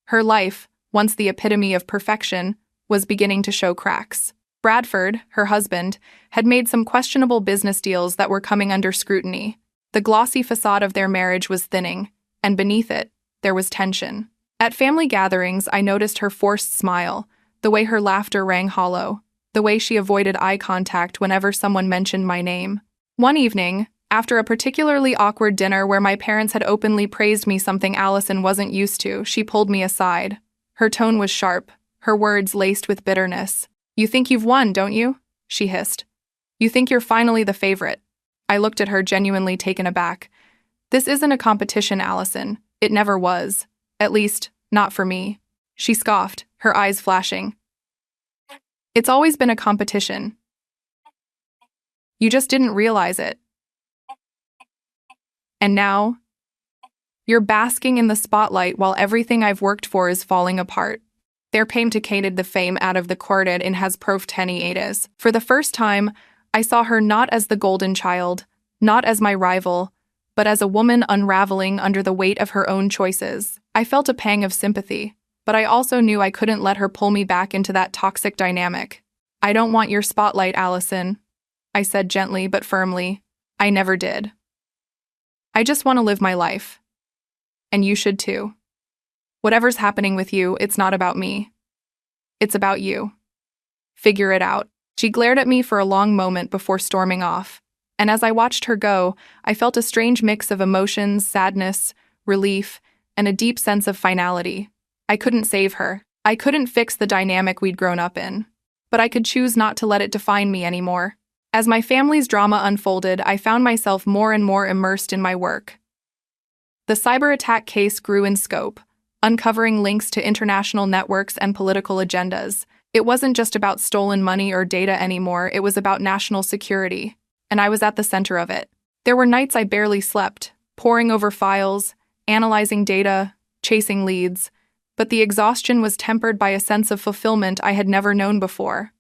Her life, once the epitome of perfection, was beginning to show cracks. Bradford, her husband, had made some questionable business deals that were coming under scrutiny. The glossy facade of their marriage was thinning, and beneath it, there was tension. At family gatherings, I noticed her forced smile, the way her laughter rang hollow, the way she avoided eye contact whenever someone mentioned my name. One evening, after a particularly awkward dinner where my parents had openly praised me, something Allison wasn't used to, she pulled me aside. Her tone was sharp, her words laced with bitterness. "You think you've won, don't you?" she hissed. "You think you're finally the favorite." I looked at her, genuinely taken aback. "This isn't a competition, Allison. It never was. At least, not for me." She scoffed, her eyes flashing. "It's always been a competition. You just didn't realize it. And now, you're basking in the spotlight while everything I've worked for is falling apart." There pamticated the fame out of the quartet in has proftenietas. For the first time, I saw her not as the golden child, not as my rival, but as a woman unraveling under the weight of her own choices. I felt a pang of sympathy, but I also knew I couldn't let her pull me back into that toxic dynamic. "I don't want your spotlight, Allison," I said gently but firmly. I never did. "I just want to live my life. And you should too. Whatever's happening with you, it's not about me. It's about you. Figure it out." She glared at me for a long moment before storming off, and as I watched her go, I felt a strange mix of emotions, sadness, relief, and a deep sense of finality. I couldn't save her. I couldn't fix the dynamic we'd grown up in. but I could choose not to let it define me anymore. As my family's drama unfolded, I found myself more and more immersed in my work. The cyber attack case grew in scope, uncovering links to international networks and political agendas. It wasn't just about stolen money or data anymore, it was about national security, and I was at the center of it. There were nights I barely slept, poring over files, analyzing data, chasing leads, but the exhaustion was tempered by a sense of fulfillment I had never known before.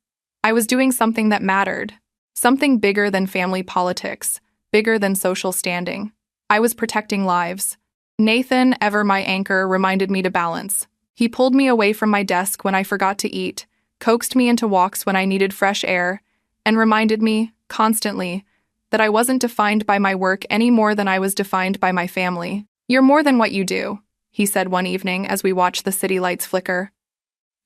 I was doing something that mattered, something bigger than family politics, bigger than social standing. I was protecting lives. Nathan, ever my anchor, reminded me to balance. He pulled me away from my desk when I forgot to eat, coaxed me into walks when I needed fresh air, and reminded me, constantly, that I wasn't defined by my work any more than I was defined by my family. "You're more than what you do," he said one evening as we watched the city lights flicker.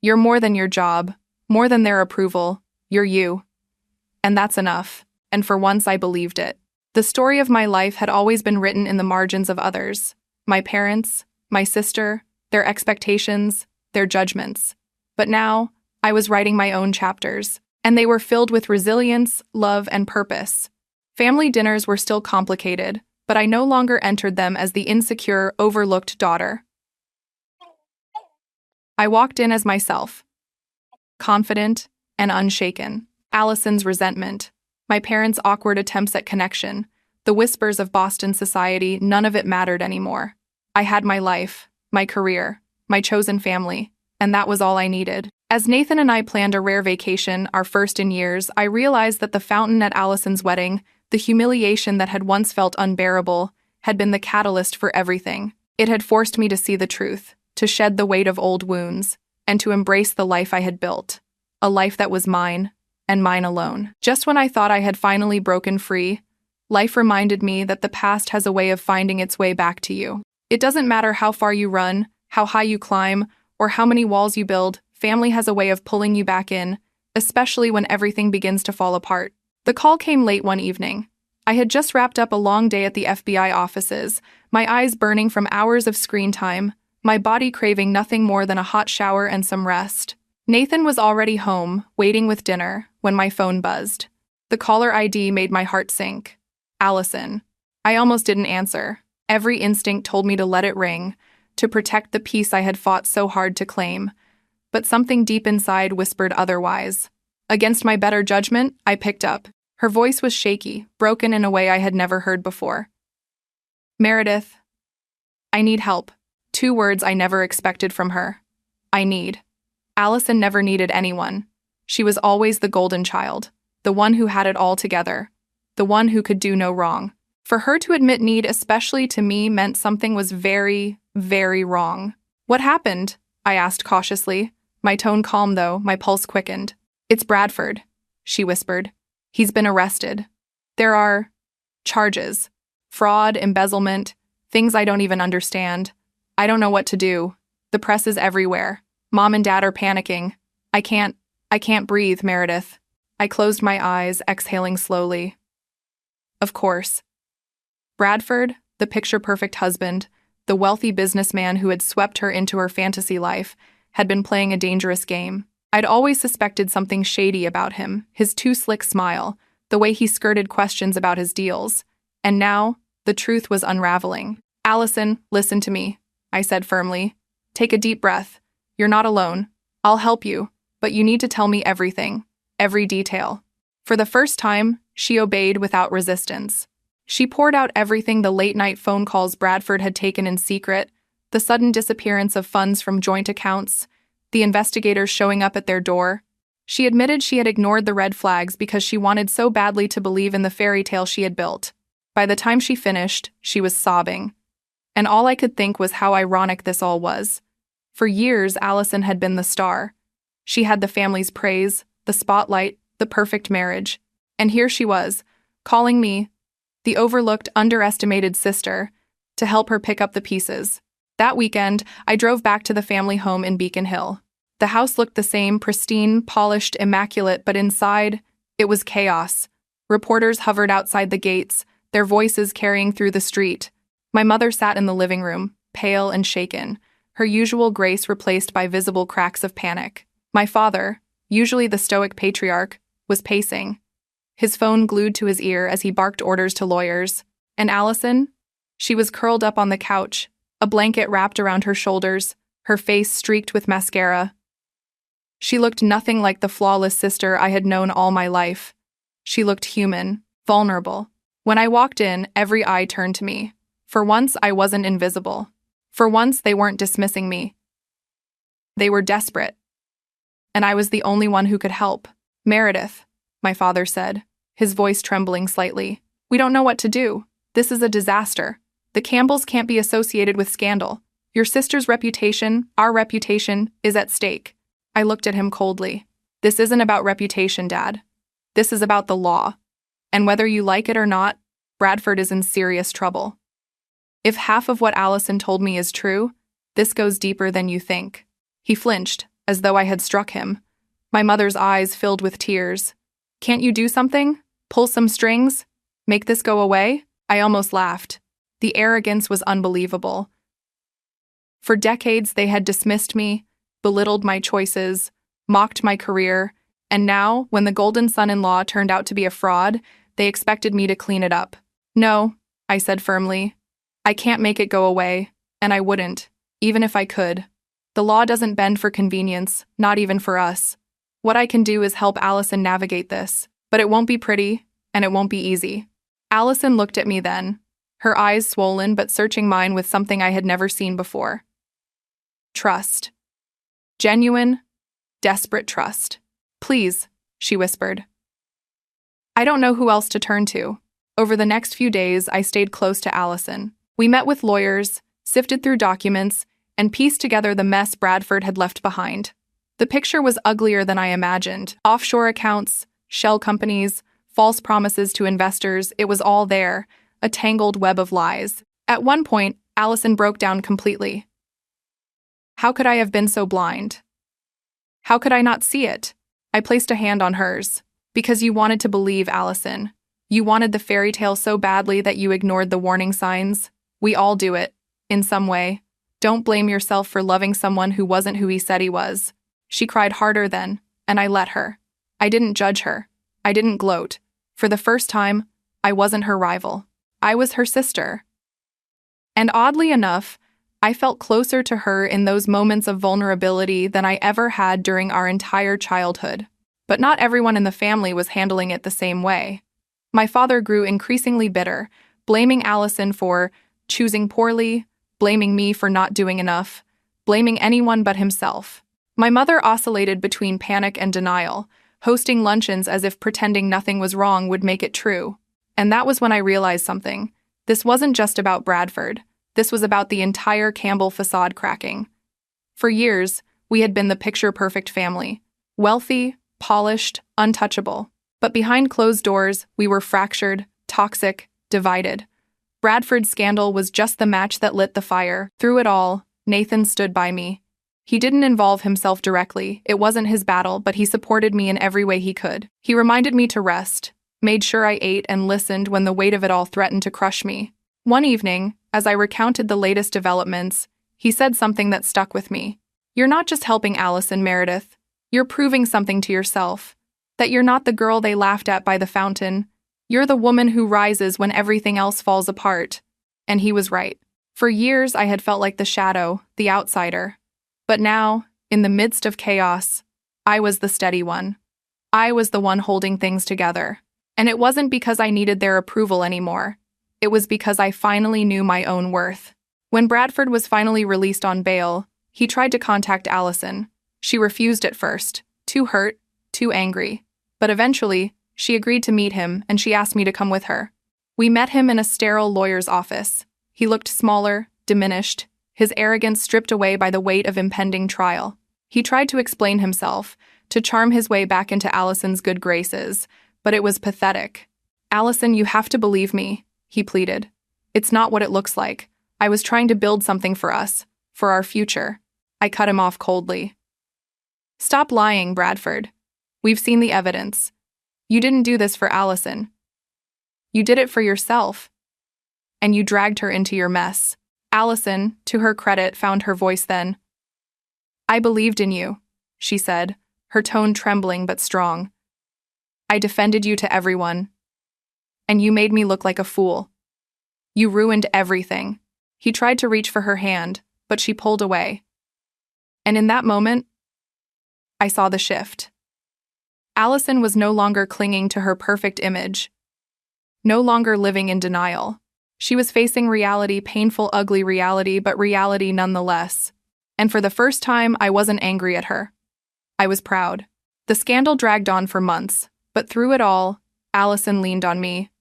"You're more than your job, more than their approval. You're you. And that's enough." And for once I believed it. The story of my life had always been written in the margins of others. My parents, my sister, their expectations, their judgments. But now, I was writing my own chapters, and they were filled with resilience, love, and purpose. Family dinners were still complicated, but I no longer entered them as the insecure, overlooked daughter. I walked in as myself, confident and unshaken. Allison's resentment, my parents' awkward attempts at connection, the whispers of Boston society, none of it mattered anymore. I had my life, my career, my chosen family, and that was all I needed. As Nathan and I planned a rare vacation, our first in years, I realized that the fountain at Allison's wedding, the humiliation that had once felt unbearable, had been the catalyst for everything. It had forced me to see the truth, to shed the weight of old wounds, and to embrace the life I had built. A life that was mine, and mine alone. Just when I thought I had finally broken free, life reminded me that the past has a way of finding its way back to you. It doesn't matter how far you run, how high you climb, or how many walls you build, family has a way of pulling you back in, especially when everything begins to fall apart. The call came late one evening. I had just wrapped up a long day at the FBI offices, my eyes burning from hours of screen time, my body craving nothing more than a hot shower and some rest. Nathan was already home, waiting with dinner, when my phone buzzed. The caller ID made my heart sink. Allison. I almost didn't answer. Every instinct told me to let it ring, to protect the peace I had fought so hard to claim. But something deep inside whispered otherwise. Against my better judgment, I picked up. Her voice was shaky, broken in a way I had never heard before. "Meredith, I need help." 2 words I never expected from her. I need. Allison never needed anyone. She was always the golden child, the one who had it all together, the one who could do no wrong. For her to admit need, especially to me, meant something was very, very wrong. "What happened?" I asked cautiously. My tone calm though, my pulse quickened. "It's Bradford," she whispered. "He's been arrested. There are charges. Fraud, embezzlement, things I don't even understand. I don't know what to do. The press is everywhere. Mom and Dad are panicking. I can't breathe, Meredith." I closed my eyes, exhaling slowly. Of course. Bradford, the picture-perfect husband, the wealthy businessman who had swept her into her fantasy life, had been playing a dangerous game. I'd always suspected something shady about him, his too slick smile, the way he skirted questions about his deals. And now, the truth was unraveling. "Allison, listen to me," I said firmly. "Take a deep breath. You're not alone. I'll help you, but you need to tell me everything, every detail." For the first time, she obeyed without resistance. She poured out everything: the late-night phone calls Bradford had taken in secret, the sudden disappearance of funds from joint accounts, the investigators showing up at their door. She admitted she had ignored the red flags because she wanted so badly to believe in the fairy tale she had built. By the time she finished, she was sobbing. And all I could think was how ironic this all was. For years, Allison had been the star. She had the family's praise, the spotlight, the perfect marriage. And here she was, calling me, the overlooked, underestimated sister, to help her pick up the pieces. That weekend, I drove back to the family home in Beacon Hill. The house looked the same, pristine, polished, immaculate, but inside, it was chaos. Reporters hovered outside the gates, their voices carrying through the street. My mother sat in the living room, pale and shaken, her usual grace replaced by visible cracks of panic. My father, usually the stoic patriarch, was pacing, his phone glued to his ear as he barked orders to lawyers. And Allison? She was curled up on the couch, a blanket wrapped around her shoulders, her face streaked with mascara. She looked nothing like the flawless sister I had known all my life. She looked human, vulnerable. When I walked in, every eye turned to me. For once, I wasn't invisible. For once, they weren't dismissing me. They were desperate. And I was the only one who could help. "Meredith," my father said, his voice trembling slightly. "We don't know what to do. This is a disaster. The Campbells can't be associated with scandal. Your sister's reputation, our reputation, is at stake." I looked at him coldly. "This isn't about reputation, Dad. This is about the law. And whether you like it or not, Bradford is in serious trouble. If half of what Allison told me is true, this goes deeper than you think." He flinched, as though I had struck him. My mother's eyes filled with tears. "Can't you do something? Pull some strings? Make this go away?" I almost laughed. The arrogance was unbelievable. For decades, they had dismissed me, belittled my choices, mocked my career, and now, when the golden son-in-law turned out to be a fraud, they expected me to clean it up. "No," I said firmly. "I can't make it go away, and I wouldn't, even if I could. The law doesn't bend for convenience, not even for us. What I can do is help Allison navigate this, but it won't be pretty, and it won't be easy." Allison looked at me then, her eyes swollen but searching mine with something I had never seen before. Trust. Genuine, desperate trust. "Please," she whispered. I don't know who else to turn to. Over the next few days, I stayed close to Allison. We met with lawyers, sifted through documents, and pieced together the mess Bradford had left behind. The picture was uglier than I imagined. Offshore accounts, shell companies, false promises to investors, it was all there, a tangled web of lies. At one point, Allison broke down completely. How could I have been so blind? How could I not see it? I placed a hand on hers. "Because you wanted to believe, Allison. You wanted the fairy tale so badly that you ignored the warning signs. We all do it, in some way. Don't blame yourself for loving someone who wasn't who he said he was." She cried harder then, and I let her. I didn't judge her. I didn't gloat. For the first time, I wasn't her rival. I was her sister. And oddly enough, I felt closer to her in those moments of vulnerability than I ever had during our entire childhood. But not everyone in the family was handling it the same way. My father grew increasingly bitter, blaming Allison for choosing poorly, blaming me for not doing enough, blaming anyone but himself. My mother oscillated between panic and denial, hosting luncheons as if pretending nothing was wrong would make it true. And that was when I realized something. This wasn't just about Bradford. This was about the entire Campbell facade cracking. For years, we had been the picture-perfect family. Wealthy, polished, untouchable. But behind closed doors, we were fractured, toxic, divided. Bradford's scandal was just the match that lit the fire. Through it all, Nathan stood by me. He didn't involve himself directly, it wasn't his battle, but he supported me in every way he could. He reminded me to rest, made sure I ate and listened when the weight of it all threatened to crush me. One evening, as I recounted the latest developments, he said something that stuck with me. "You're not just helping Allison, Meredith. You're proving something to yourself. That you're not the girl they laughed at by the fountain. You're the woman who rises when everything else falls apart." And he was right. For years, I had felt like the shadow, the outsider. But now, in the midst of chaos, I was the steady one. I was the one holding things together. And it wasn't because I needed their approval anymore. It was because I finally knew my own worth. When Bradford was finally released on bail, he tried to contact Allison. She refused at first, too hurt, too angry. But eventually, she agreed to meet him and she asked me to come with her. We met him in a sterile lawyer's office. He looked smaller, diminished, his arrogance stripped away by the weight of impending trial. He tried to explain himself, to charm his way back into Allison's good graces, but it was pathetic. "Allison, you have to believe me," he pleaded. "It's not what it looks like. I was trying to build something for us, for our future." I cut him off coldly. "Stop lying, Bradford. We've seen the evidence. You didn't do this for Allison. You did it for yourself. And you dragged her into your mess." Allison, to her credit, found her voice then. "I believed in you," she said, her tone trembling but strong. "I defended you to everyone. And you made me look like a fool. You ruined everything." He tried to reach for her hand, but she pulled away. And in that moment, I saw the shift. Allison was no longer clinging to her perfect image, no longer living in denial. She was facing reality, painful, ugly reality, but reality nonetheless. And for the first time, I wasn't angry at her. I was proud. The scandal dragged on for months, but through it all, Allison leaned on me.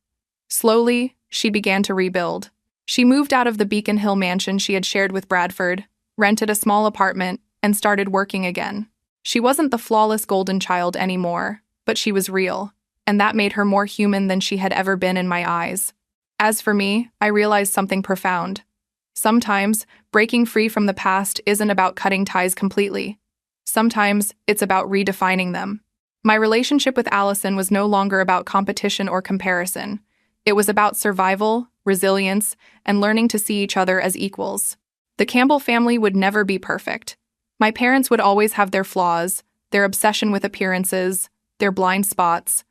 Slowly, she began to rebuild. She moved out of the Beacon Hill mansion she had shared with Bradford, rented a small apartment, and started working again. She wasn't the flawless golden child anymore, but she was real, and that made her more human than she had ever been in my eyes. As for me, I realized something profound. Sometimes, breaking free from the past isn't about cutting ties completely. Sometimes, it's about redefining them. My relationship with Allison was no longer about competition or comparison. It was about survival, resilience, and learning to see each other as equals. The Campbell family would never be perfect. My parents would always have their flaws, their obsession with appearances, their blind spots.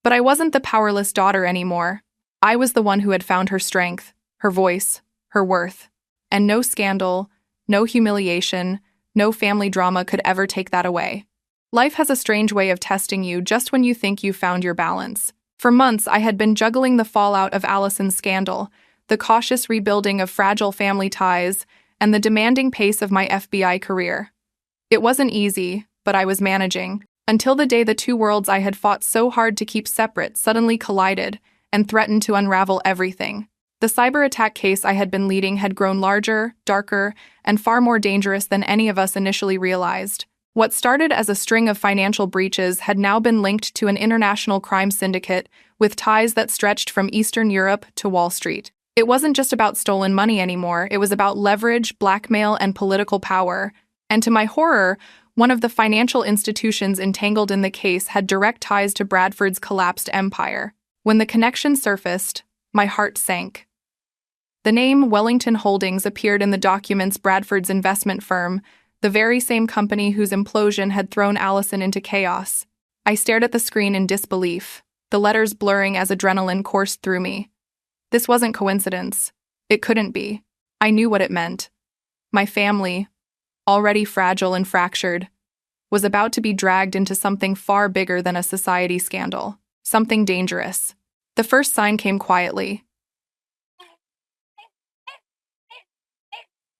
But I wasn't the powerless daughter anymore. I was the one who had found her strength, her voice, her worth. And no scandal, no humiliation, no family drama could ever take that away. Life has a strange way of testing you just when you think you've found your balance. For months, I had been juggling the fallout of Allison's scandal, the cautious rebuilding of fragile family ties, and the demanding pace of my FBI career. It wasn't easy, but I was managing, until the day the two worlds I had fought so hard to keep separate suddenly collided and threatened to unravel everything. The cyber attack case I had been leading had grown larger, darker, and far more dangerous than any of us initially realized. What started as a string of financial breaches had now been linked to an international crime syndicate with ties that stretched from Eastern Europe to Wall Street. It wasn't just about stolen money anymore, it was about leverage, blackmail, and political power. And to my horror, one of the financial institutions entangled in the case had direct ties to Bradford's collapsed empire. When the connection surfaced, my heart sank. The name Wellington Holdings appeared in the documents. Bradford's investment firm, the very same company whose implosion had thrown Allison into chaos. I stared at the screen in disbelief, the letters blurring as adrenaline coursed through me. This wasn't coincidence. It couldn't be. I knew what it meant. My family, already fragile and fractured, was about to be dragged into something far bigger than a society scandal, something dangerous. The first sign came quietly.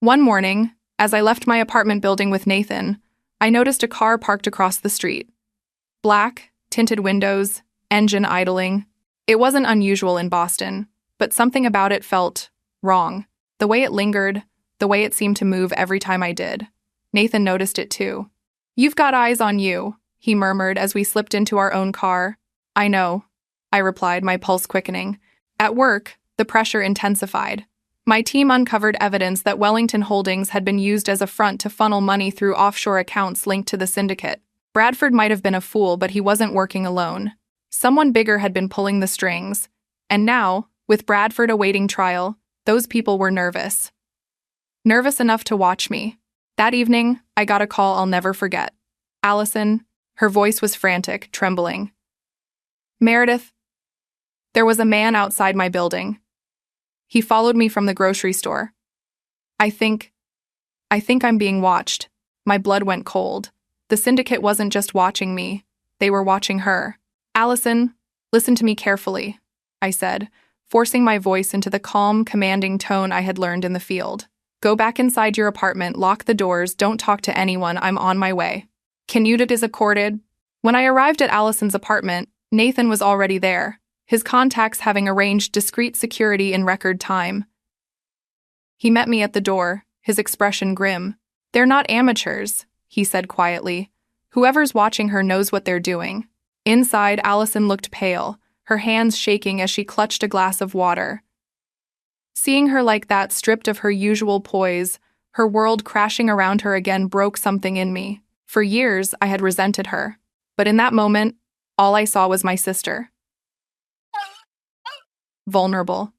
One morning, as I left my apartment building with Nathan, I noticed a car parked across the street. Black, tinted windows, engine idling. It wasn't unusual in Boston, but something about it felt wrong. The way it lingered, the way it seemed to move every time I did. Nathan noticed it too. "You've got eyes on you," he murmured as we slipped into our own car. "I know," I replied, my pulse quickening. At work, the pressure intensified. My team uncovered evidence that Wellington Holdings had been used as a front to funnel money through offshore accounts linked to the syndicate. Bradford might have been a fool, but he wasn't working alone. Someone bigger had been pulling the strings. And now, with Bradford awaiting trial, those people were nervous. Nervous enough to watch me. That evening, I got a call I'll never forget. Allison, her voice was frantic, trembling. "Meredith, there was a man outside my building. He followed me from the grocery store. I think I'm being watched." My blood went cold. The syndicate wasn't just watching me. They were watching her. "Allison, listen to me carefully," I said, forcing my voice into the calm, commanding tone I had learned in the field. "Go back inside your apartment, lock the doors, don't talk to anyone, I'm on my way." Canute is accorded. When I arrived at Allison's apartment, Nathan was already there, his contacts having arranged discreet security in record time. He met me at the door, his expression grim. "They're not amateurs," he said quietly. "Whoever's watching her knows what they're doing." Inside, Allison looked pale, her hands shaking as she clutched a glass of water. Seeing her like that, stripped of her usual poise, her world crashing around her again, broke something in me. For years, I had resented her. But in that moment, all I saw was my sister. Vulnerable.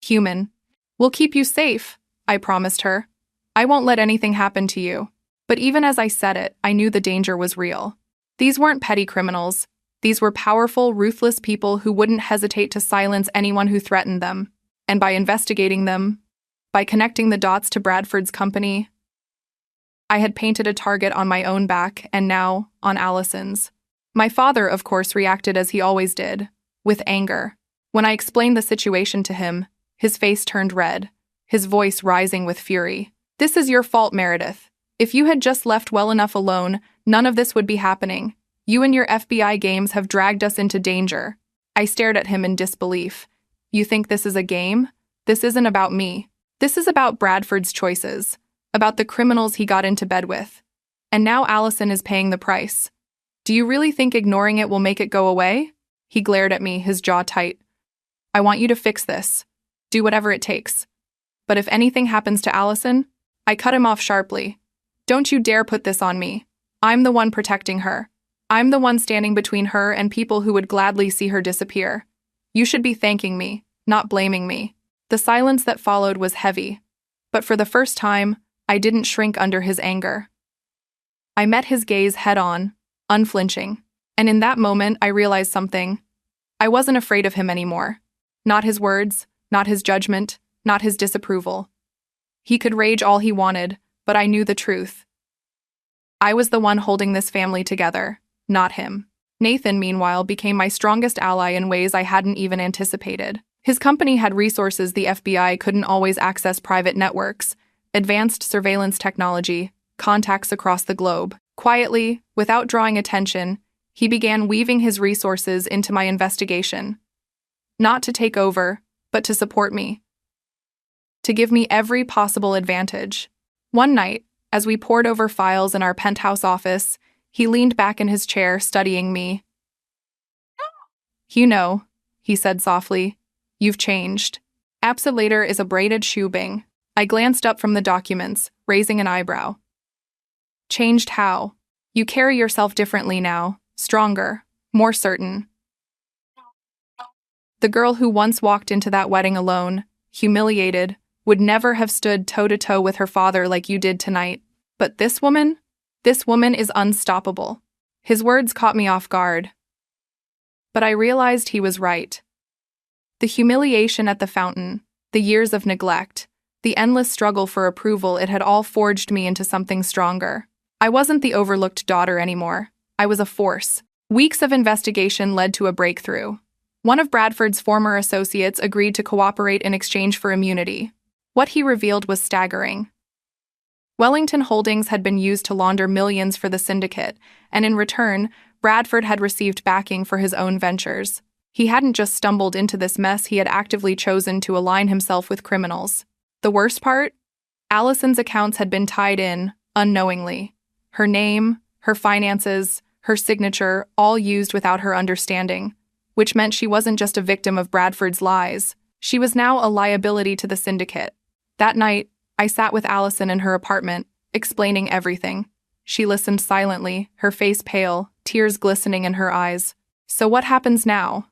Human. "We'll keep you safe," I promised her. "I won't let anything happen to you." But even as I said it, I knew the danger was real. These weren't petty criminals. These were powerful, ruthless people who wouldn't hesitate to silence anyone who threatened them. And by investigating them, by connecting the dots to Bradford's company, I had painted a target on my own back and now on Allison's. My father, of course, reacted as he always did, with anger. When I explained the situation to him, his face turned red, his voice rising with fury. "This is your fault, Meredith. If you had just left well enough alone, none of this would be happening. You and your FBI games have dragged us into danger." I stared at him in disbelief. "You think this is a game? This isn't about me. This is about Bradford's choices, about the criminals he got into bed with. And now Allison is paying the price. Do you really think ignoring it will make it go away?" He glared at me, his jaw tight. "I want you to fix this. Do whatever it takes. But if anything happens to Allison," I cut him off sharply. "Don't you dare put this on me. I'm the one protecting her. I'm the one standing between her and people who would gladly see her disappear. You should be thanking me, not blaming me." The silence that followed was heavy, but for the first time, I didn't shrink under his anger. I met his gaze head-on, unflinching, and in that moment I realized something. I wasn't afraid of him anymore. Not his words, not his judgment, not his disapproval. He could rage all he wanted, but I knew the truth. I was the one holding this family together, not him. Nathan, meanwhile, became my strongest ally in ways I hadn't even anticipated. His company had resources the FBI couldn't always access: private networks, advanced surveillance technology, contacts across the globe. Quietly, without drawing attention, he began weaving his resources into my investigation. Not to take over, but to support me. To give me every possible advantage. One night, as we pored over files in our penthouse office, he leaned back in his chair, studying me. "You know," he said softly, "you've changed." Absolator is a braided shoe bing. I glanced up from the documents, raising an eyebrow. "Changed how?" "You carry yourself differently now, stronger, more certain." The girl who once walked into that wedding alone, humiliated, would never have stood toe-to-toe with her father like you did tonight. But this woman is unstoppable. His words caught me off guard. But I realized he was right. The humiliation at the fountain, the years of neglect, the endless struggle for approval, it had all forged me into something stronger. I wasn't the overlooked daughter anymore. I was a force. Weeks of investigation led to a breakthrough. One of Bradford's former associates agreed to cooperate in exchange for immunity. What he revealed was staggering. Wellington Holdings had been used to launder millions for the syndicate, and in return, Bradford had received backing for his own ventures. He hadn't just stumbled into this mess, he had actively chosen to align himself with criminals. The worst part? Allison's accounts had been tied in, unknowingly. Her name, her finances, her signature, all used without her understanding, which meant she wasn't just a victim of Bradford's lies. She was now a liability to the syndicate. That night, I sat with Allison in her apartment, explaining everything. She listened silently, her face pale, tears glistening in her eyes. "So what happens now?"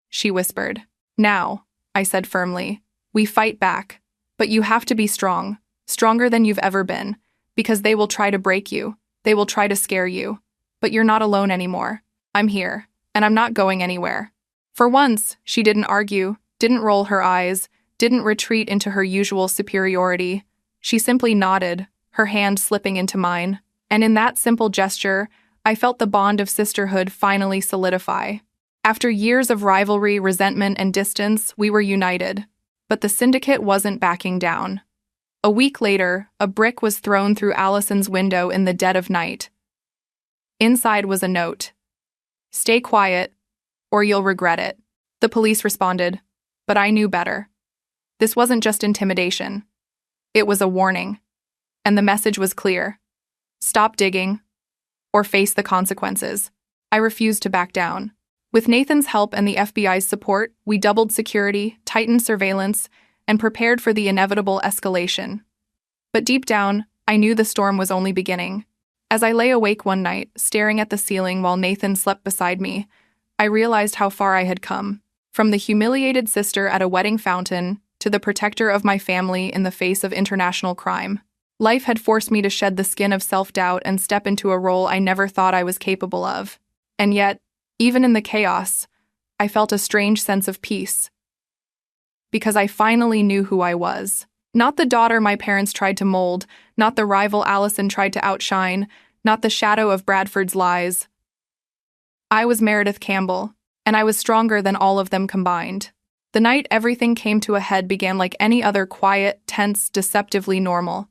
she whispered. "Now," I said firmly, "we fight back. But you have to be strong, stronger than you've ever been, because they will try to break you, they will try to scare you. But you're not alone anymore. I'm here, and I'm not going anywhere." For once, she didn't argue, didn't roll her eyes, didn't retreat into her usual superiority. She simply nodded, her hand slipping into mine. And in that simple gesture, I felt the bond of sisterhood finally solidify. After years of rivalry, resentment, and distance, we were united. But the syndicate wasn't backing down. A week later, a brick was thrown through Allison's window in the dead of night. Inside was a note. "Stay quiet, or you'll regret it." The police responded, but I knew better. This wasn't just intimidation. It was a warning. And the message was clear. Stop digging, or face the consequences. I refused to back down. With Nathan's help and the FBI's support, we doubled security, tightened surveillance, and prepared for the inevitable escalation. But deep down, I knew the storm was only beginning. As I lay awake one night, staring at the ceiling while Nathan slept beside me, I realized how far I had come. From the humiliated sister at a wedding fountain to the protector of my family in the face of international crime. Life had forced me to shed the skin of self-doubt and step into a role I never thought I was capable of. And yet, even in the chaos, I felt a strange sense of peace. Because I finally knew who I was. Not the daughter my parents tried to mold, not the rival Allison tried to outshine, not the shadow of Bradford's lies. I was Meredith Campbell, and I was stronger than all of them combined. The night everything came to a head began like any other quiet, tense, deceptively normal.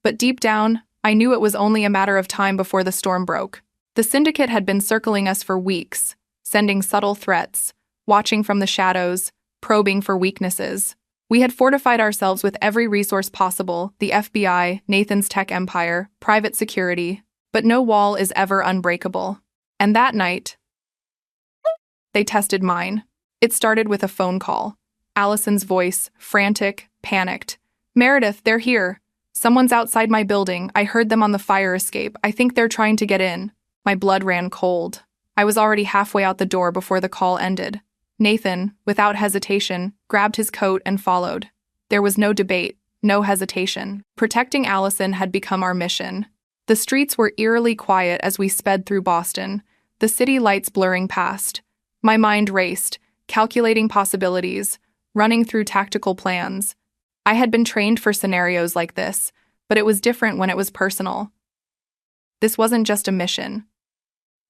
But deep down, I knew it was only a matter of time before the storm broke. The syndicate had been circling us for weeks, sending subtle threats, watching from the shadows, probing for weaknesses. We had fortified ourselves with every resource possible, the FBI, Nathan's tech empire, private security, but no wall is ever unbreakable. And that night, they tested mine. It started with a phone call. Allison's voice, frantic, panicked. "Meredith, they're here. Someone's outside my building. I heard them on the fire escape. I think they're trying to get in." My blood ran cold. I was already halfway out the door before the call ended. Nathan, without hesitation, grabbed his coat and followed. There was no debate, no hesitation. Protecting Allison had become our mission. The streets were eerily quiet as we sped through Boston, the city lights blurring past. My mind raced, calculating possibilities, running through tactical plans. I had been trained for scenarios like this, but it was different when it was personal. This wasn't just a mission.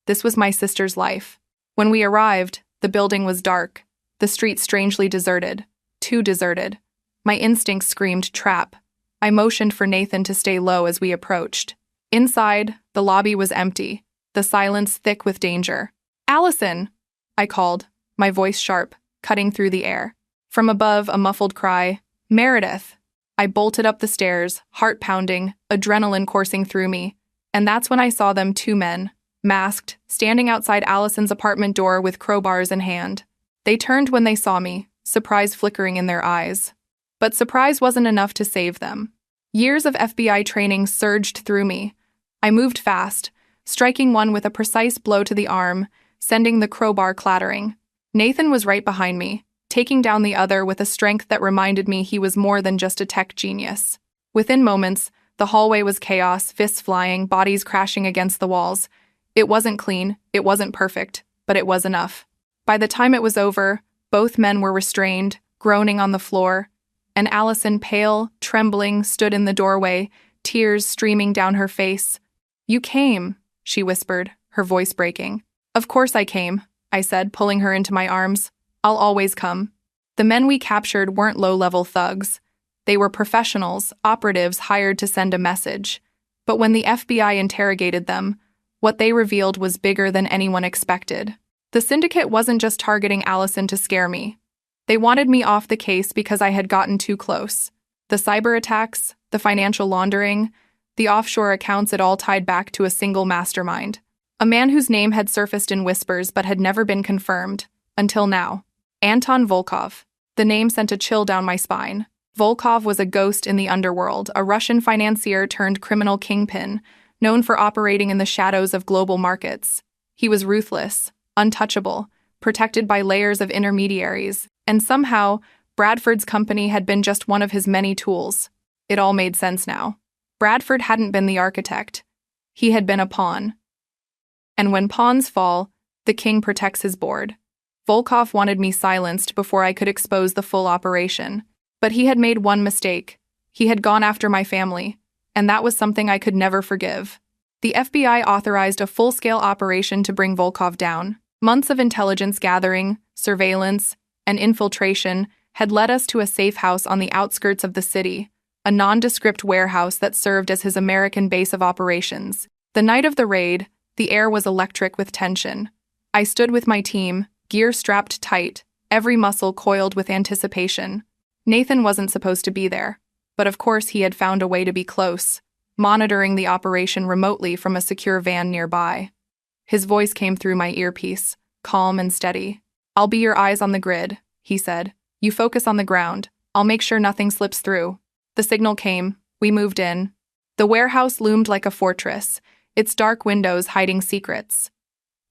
This was my sister's life. When we arrived, the building was dark, the street strangely deserted, too deserted. My instincts screamed trap. I motioned for Nathan to stay low as we approached. Inside, the lobby was empty, the silence thick with danger. "Allison!" I called, my voice sharp, cutting through the air. From above, a muffled cry, "Meredith!" I bolted up the stairs, heart pounding, adrenaline coursing through me. And that's when I saw them, two men, masked, standing outside Allison's apartment door with crowbars in hand. They turned when they saw me, surprise flickering in their eyes. But surprise wasn't enough to save them. Years of FBI training surged through me. I moved fast, striking one with a precise blow to the arm, sending the crowbar clattering. Nathan was right behind me, taking down the other with a strength that reminded me he was more than just a tech genius. Within moments, the hallway was chaos, fists flying, bodies crashing against the walls. It wasn't clean, it wasn't perfect, but it was enough. By the time it was over, both men were restrained, groaning on the floor, and Allison, pale, trembling, stood in the doorway, tears streaming down her face. "You came," she whispered, her voice breaking. "Of course I came," I said, pulling her into my arms. "I'll always come." The men we captured weren't low-level thugs. They were professionals, operatives hired to send a message. But when the FBI interrogated them, what they revealed was bigger than anyone expected. The syndicate wasn't just targeting Allison to scare me. They wanted me off the case because I had gotten too close. The cyber attacks, the financial laundering, the offshore accounts, it all tied back to a single mastermind. A man whose name had surfaced in whispers but had never been confirmed, until now. Anton Volkov. The name sent a chill down my spine. Volkov was a ghost in the underworld, a Russian financier turned criminal kingpin, known for operating in the shadows of global markets. He was ruthless, untouchable, protected by layers of intermediaries, and somehow, Bradford's company had been just one of his many tools. It all made sense now. Bradford hadn't been the architect. He had been a pawn. And when pawns fall, the king protects his board. Volkov wanted me silenced before I could expose the full operation. But he had made one mistake. He had gone after my family, and that was something I could never forgive. The FBI authorized a full-scale operation to bring Volkov down. Months of intelligence gathering, surveillance, and infiltration had led us to a safe house on the outskirts of the city, a nondescript warehouse that served as his American base of operations. The night of the raid, the air was electric with tension. I stood with my team, gear strapped tight, every muscle coiled with anticipation. Nathan wasn't supposed to be there, but of course he had found a way to be close, monitoring the operation remotely from a secure van nearby. His voice came through my earpiece, calm and steady. "I'll be your eyes on the grid," he said. "You focus on the ground. I'll make sure nothing slips through." The signal came. We moved in. The warehouse loomed like a fortress, its dark windows hiding secrets.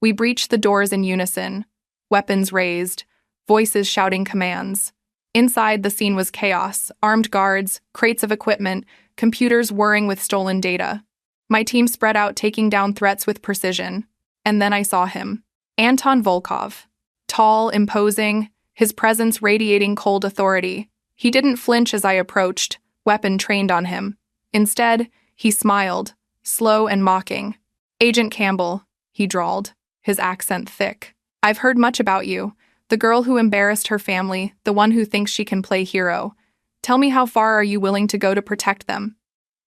We breached the doors in unison, weapons raised, voices shouting commands. Inside, the scene was chaos, armed guards, crates of equipment, computers whirring with stolen data. My team spread out, taking down threats with precision. And then I saw him. Anton Volkov. Tall, imposing, his presence radiating cold authority. He didn't flinch as I approached, weapon trained on him. Instead, he smiled, slow and mocking. "Agent Campbell," he drawled, his accent thick. "I've heard much about you. The girl who embarrassed her family, the one who thinks she can play hero. Tell me, how far are you willing to go to protect them?"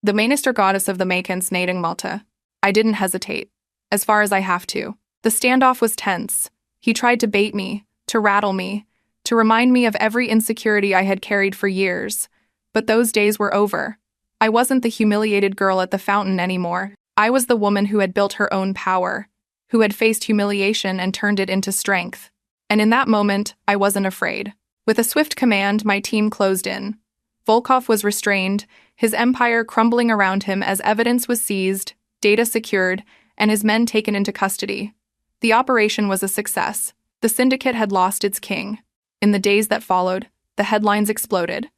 The minister goddess of the Makens Nading Malta. I didn't hesitate. As far as I have to. The standoff was tense. He tried to bait me, to rattle me, to remind me of every insecurity I had carried for years. But those days were over. I wasn't the humiliated girl at the fountain anymore. I was the woman who had built her own power, who had faced humiliation and turned it into strength. And in that moment, I wasn't afraid. With a swift command, my team closed in. Volkov was restrained, his empire crumbling around him as evidence was seized, data secured, and his men taken into custody. The operation was a success. The syndicate had lost its king. In the days that followed, the headlines exploded.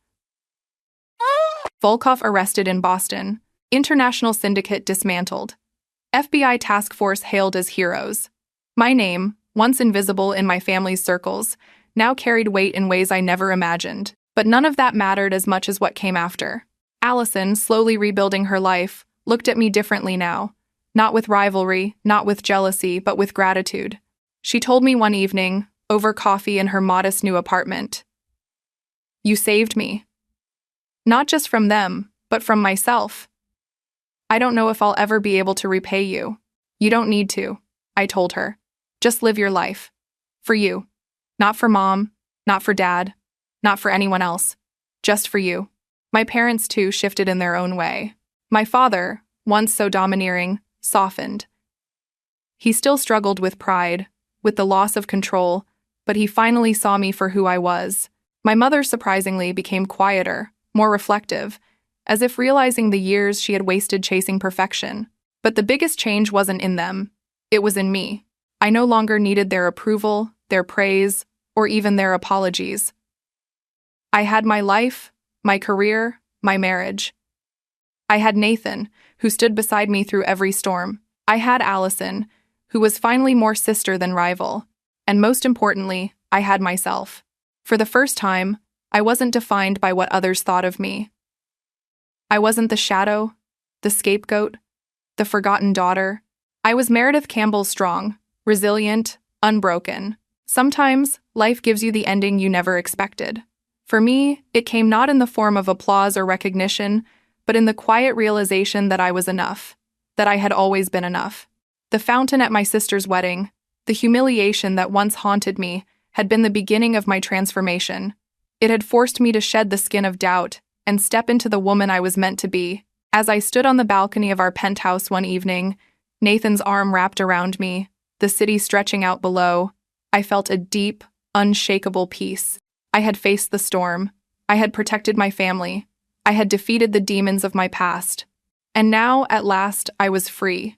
Volkov arrested in Boston. International syndicate dismantled. FBI task force hailed as heroes. My name, once invisible in my family's circles, now carried weight in ways I never imagined. But none of that mattered as much as what came after. Allison, slowly rebuilding her life, looked at me differently now. Not with rivalry, not with jealousy, but with gratitude. She told me one evening, over coffee in her modest new apartment, "You saved me. Not just from them, but from myself. I don't know if I'll ever be able to repay you." "You don't need to," I told her. "Just live your life. For you. Not for Mom, not for Dad, not for anyone else. Just for you." My parents, too, shifted in their own way. My father, once so domineering, softened. He still struggled with pride, with the loss of control, but he finally saw me for who I was. My mother, surprisingly, became quieter, more reflective, as if realizing the years she had wasted chasing perfection. But the biggest change wasn't in them. It was in me. I no longer needed their approval, their praise, or even their apologies. I had my life, my career, my marriage. I had Nathan, who stood beside me through every storm. I had Allison, who was finally more sister than rival. And most importantly, I had myself. For the first time, I wasn't defined by what others thought of me. I wasn't the shadow, the scapegoat, the forgotten daughter. I was Meredith Campbell Strong, resilient, unbroken. Sometimes, life gives you the ending you never expected. For me, it came not in the form of applause or recognition, but in the quiet realization that I was enough, that I had always been enough. The fountain at my sister's wedding, the humiliation that once haunted me, had been the beginning of my transformation. It had forced me to shed the skin of doubt and step into the woman I was meant to be. As I stood on the balcony of our penthouse one evening, Nathan's arm wrapped around me, the city stretching out below, I felt a deep, unshakable peace. I had faced the storm. I had protected my family. I had defeated the demons of my past. And now, at last, I was free.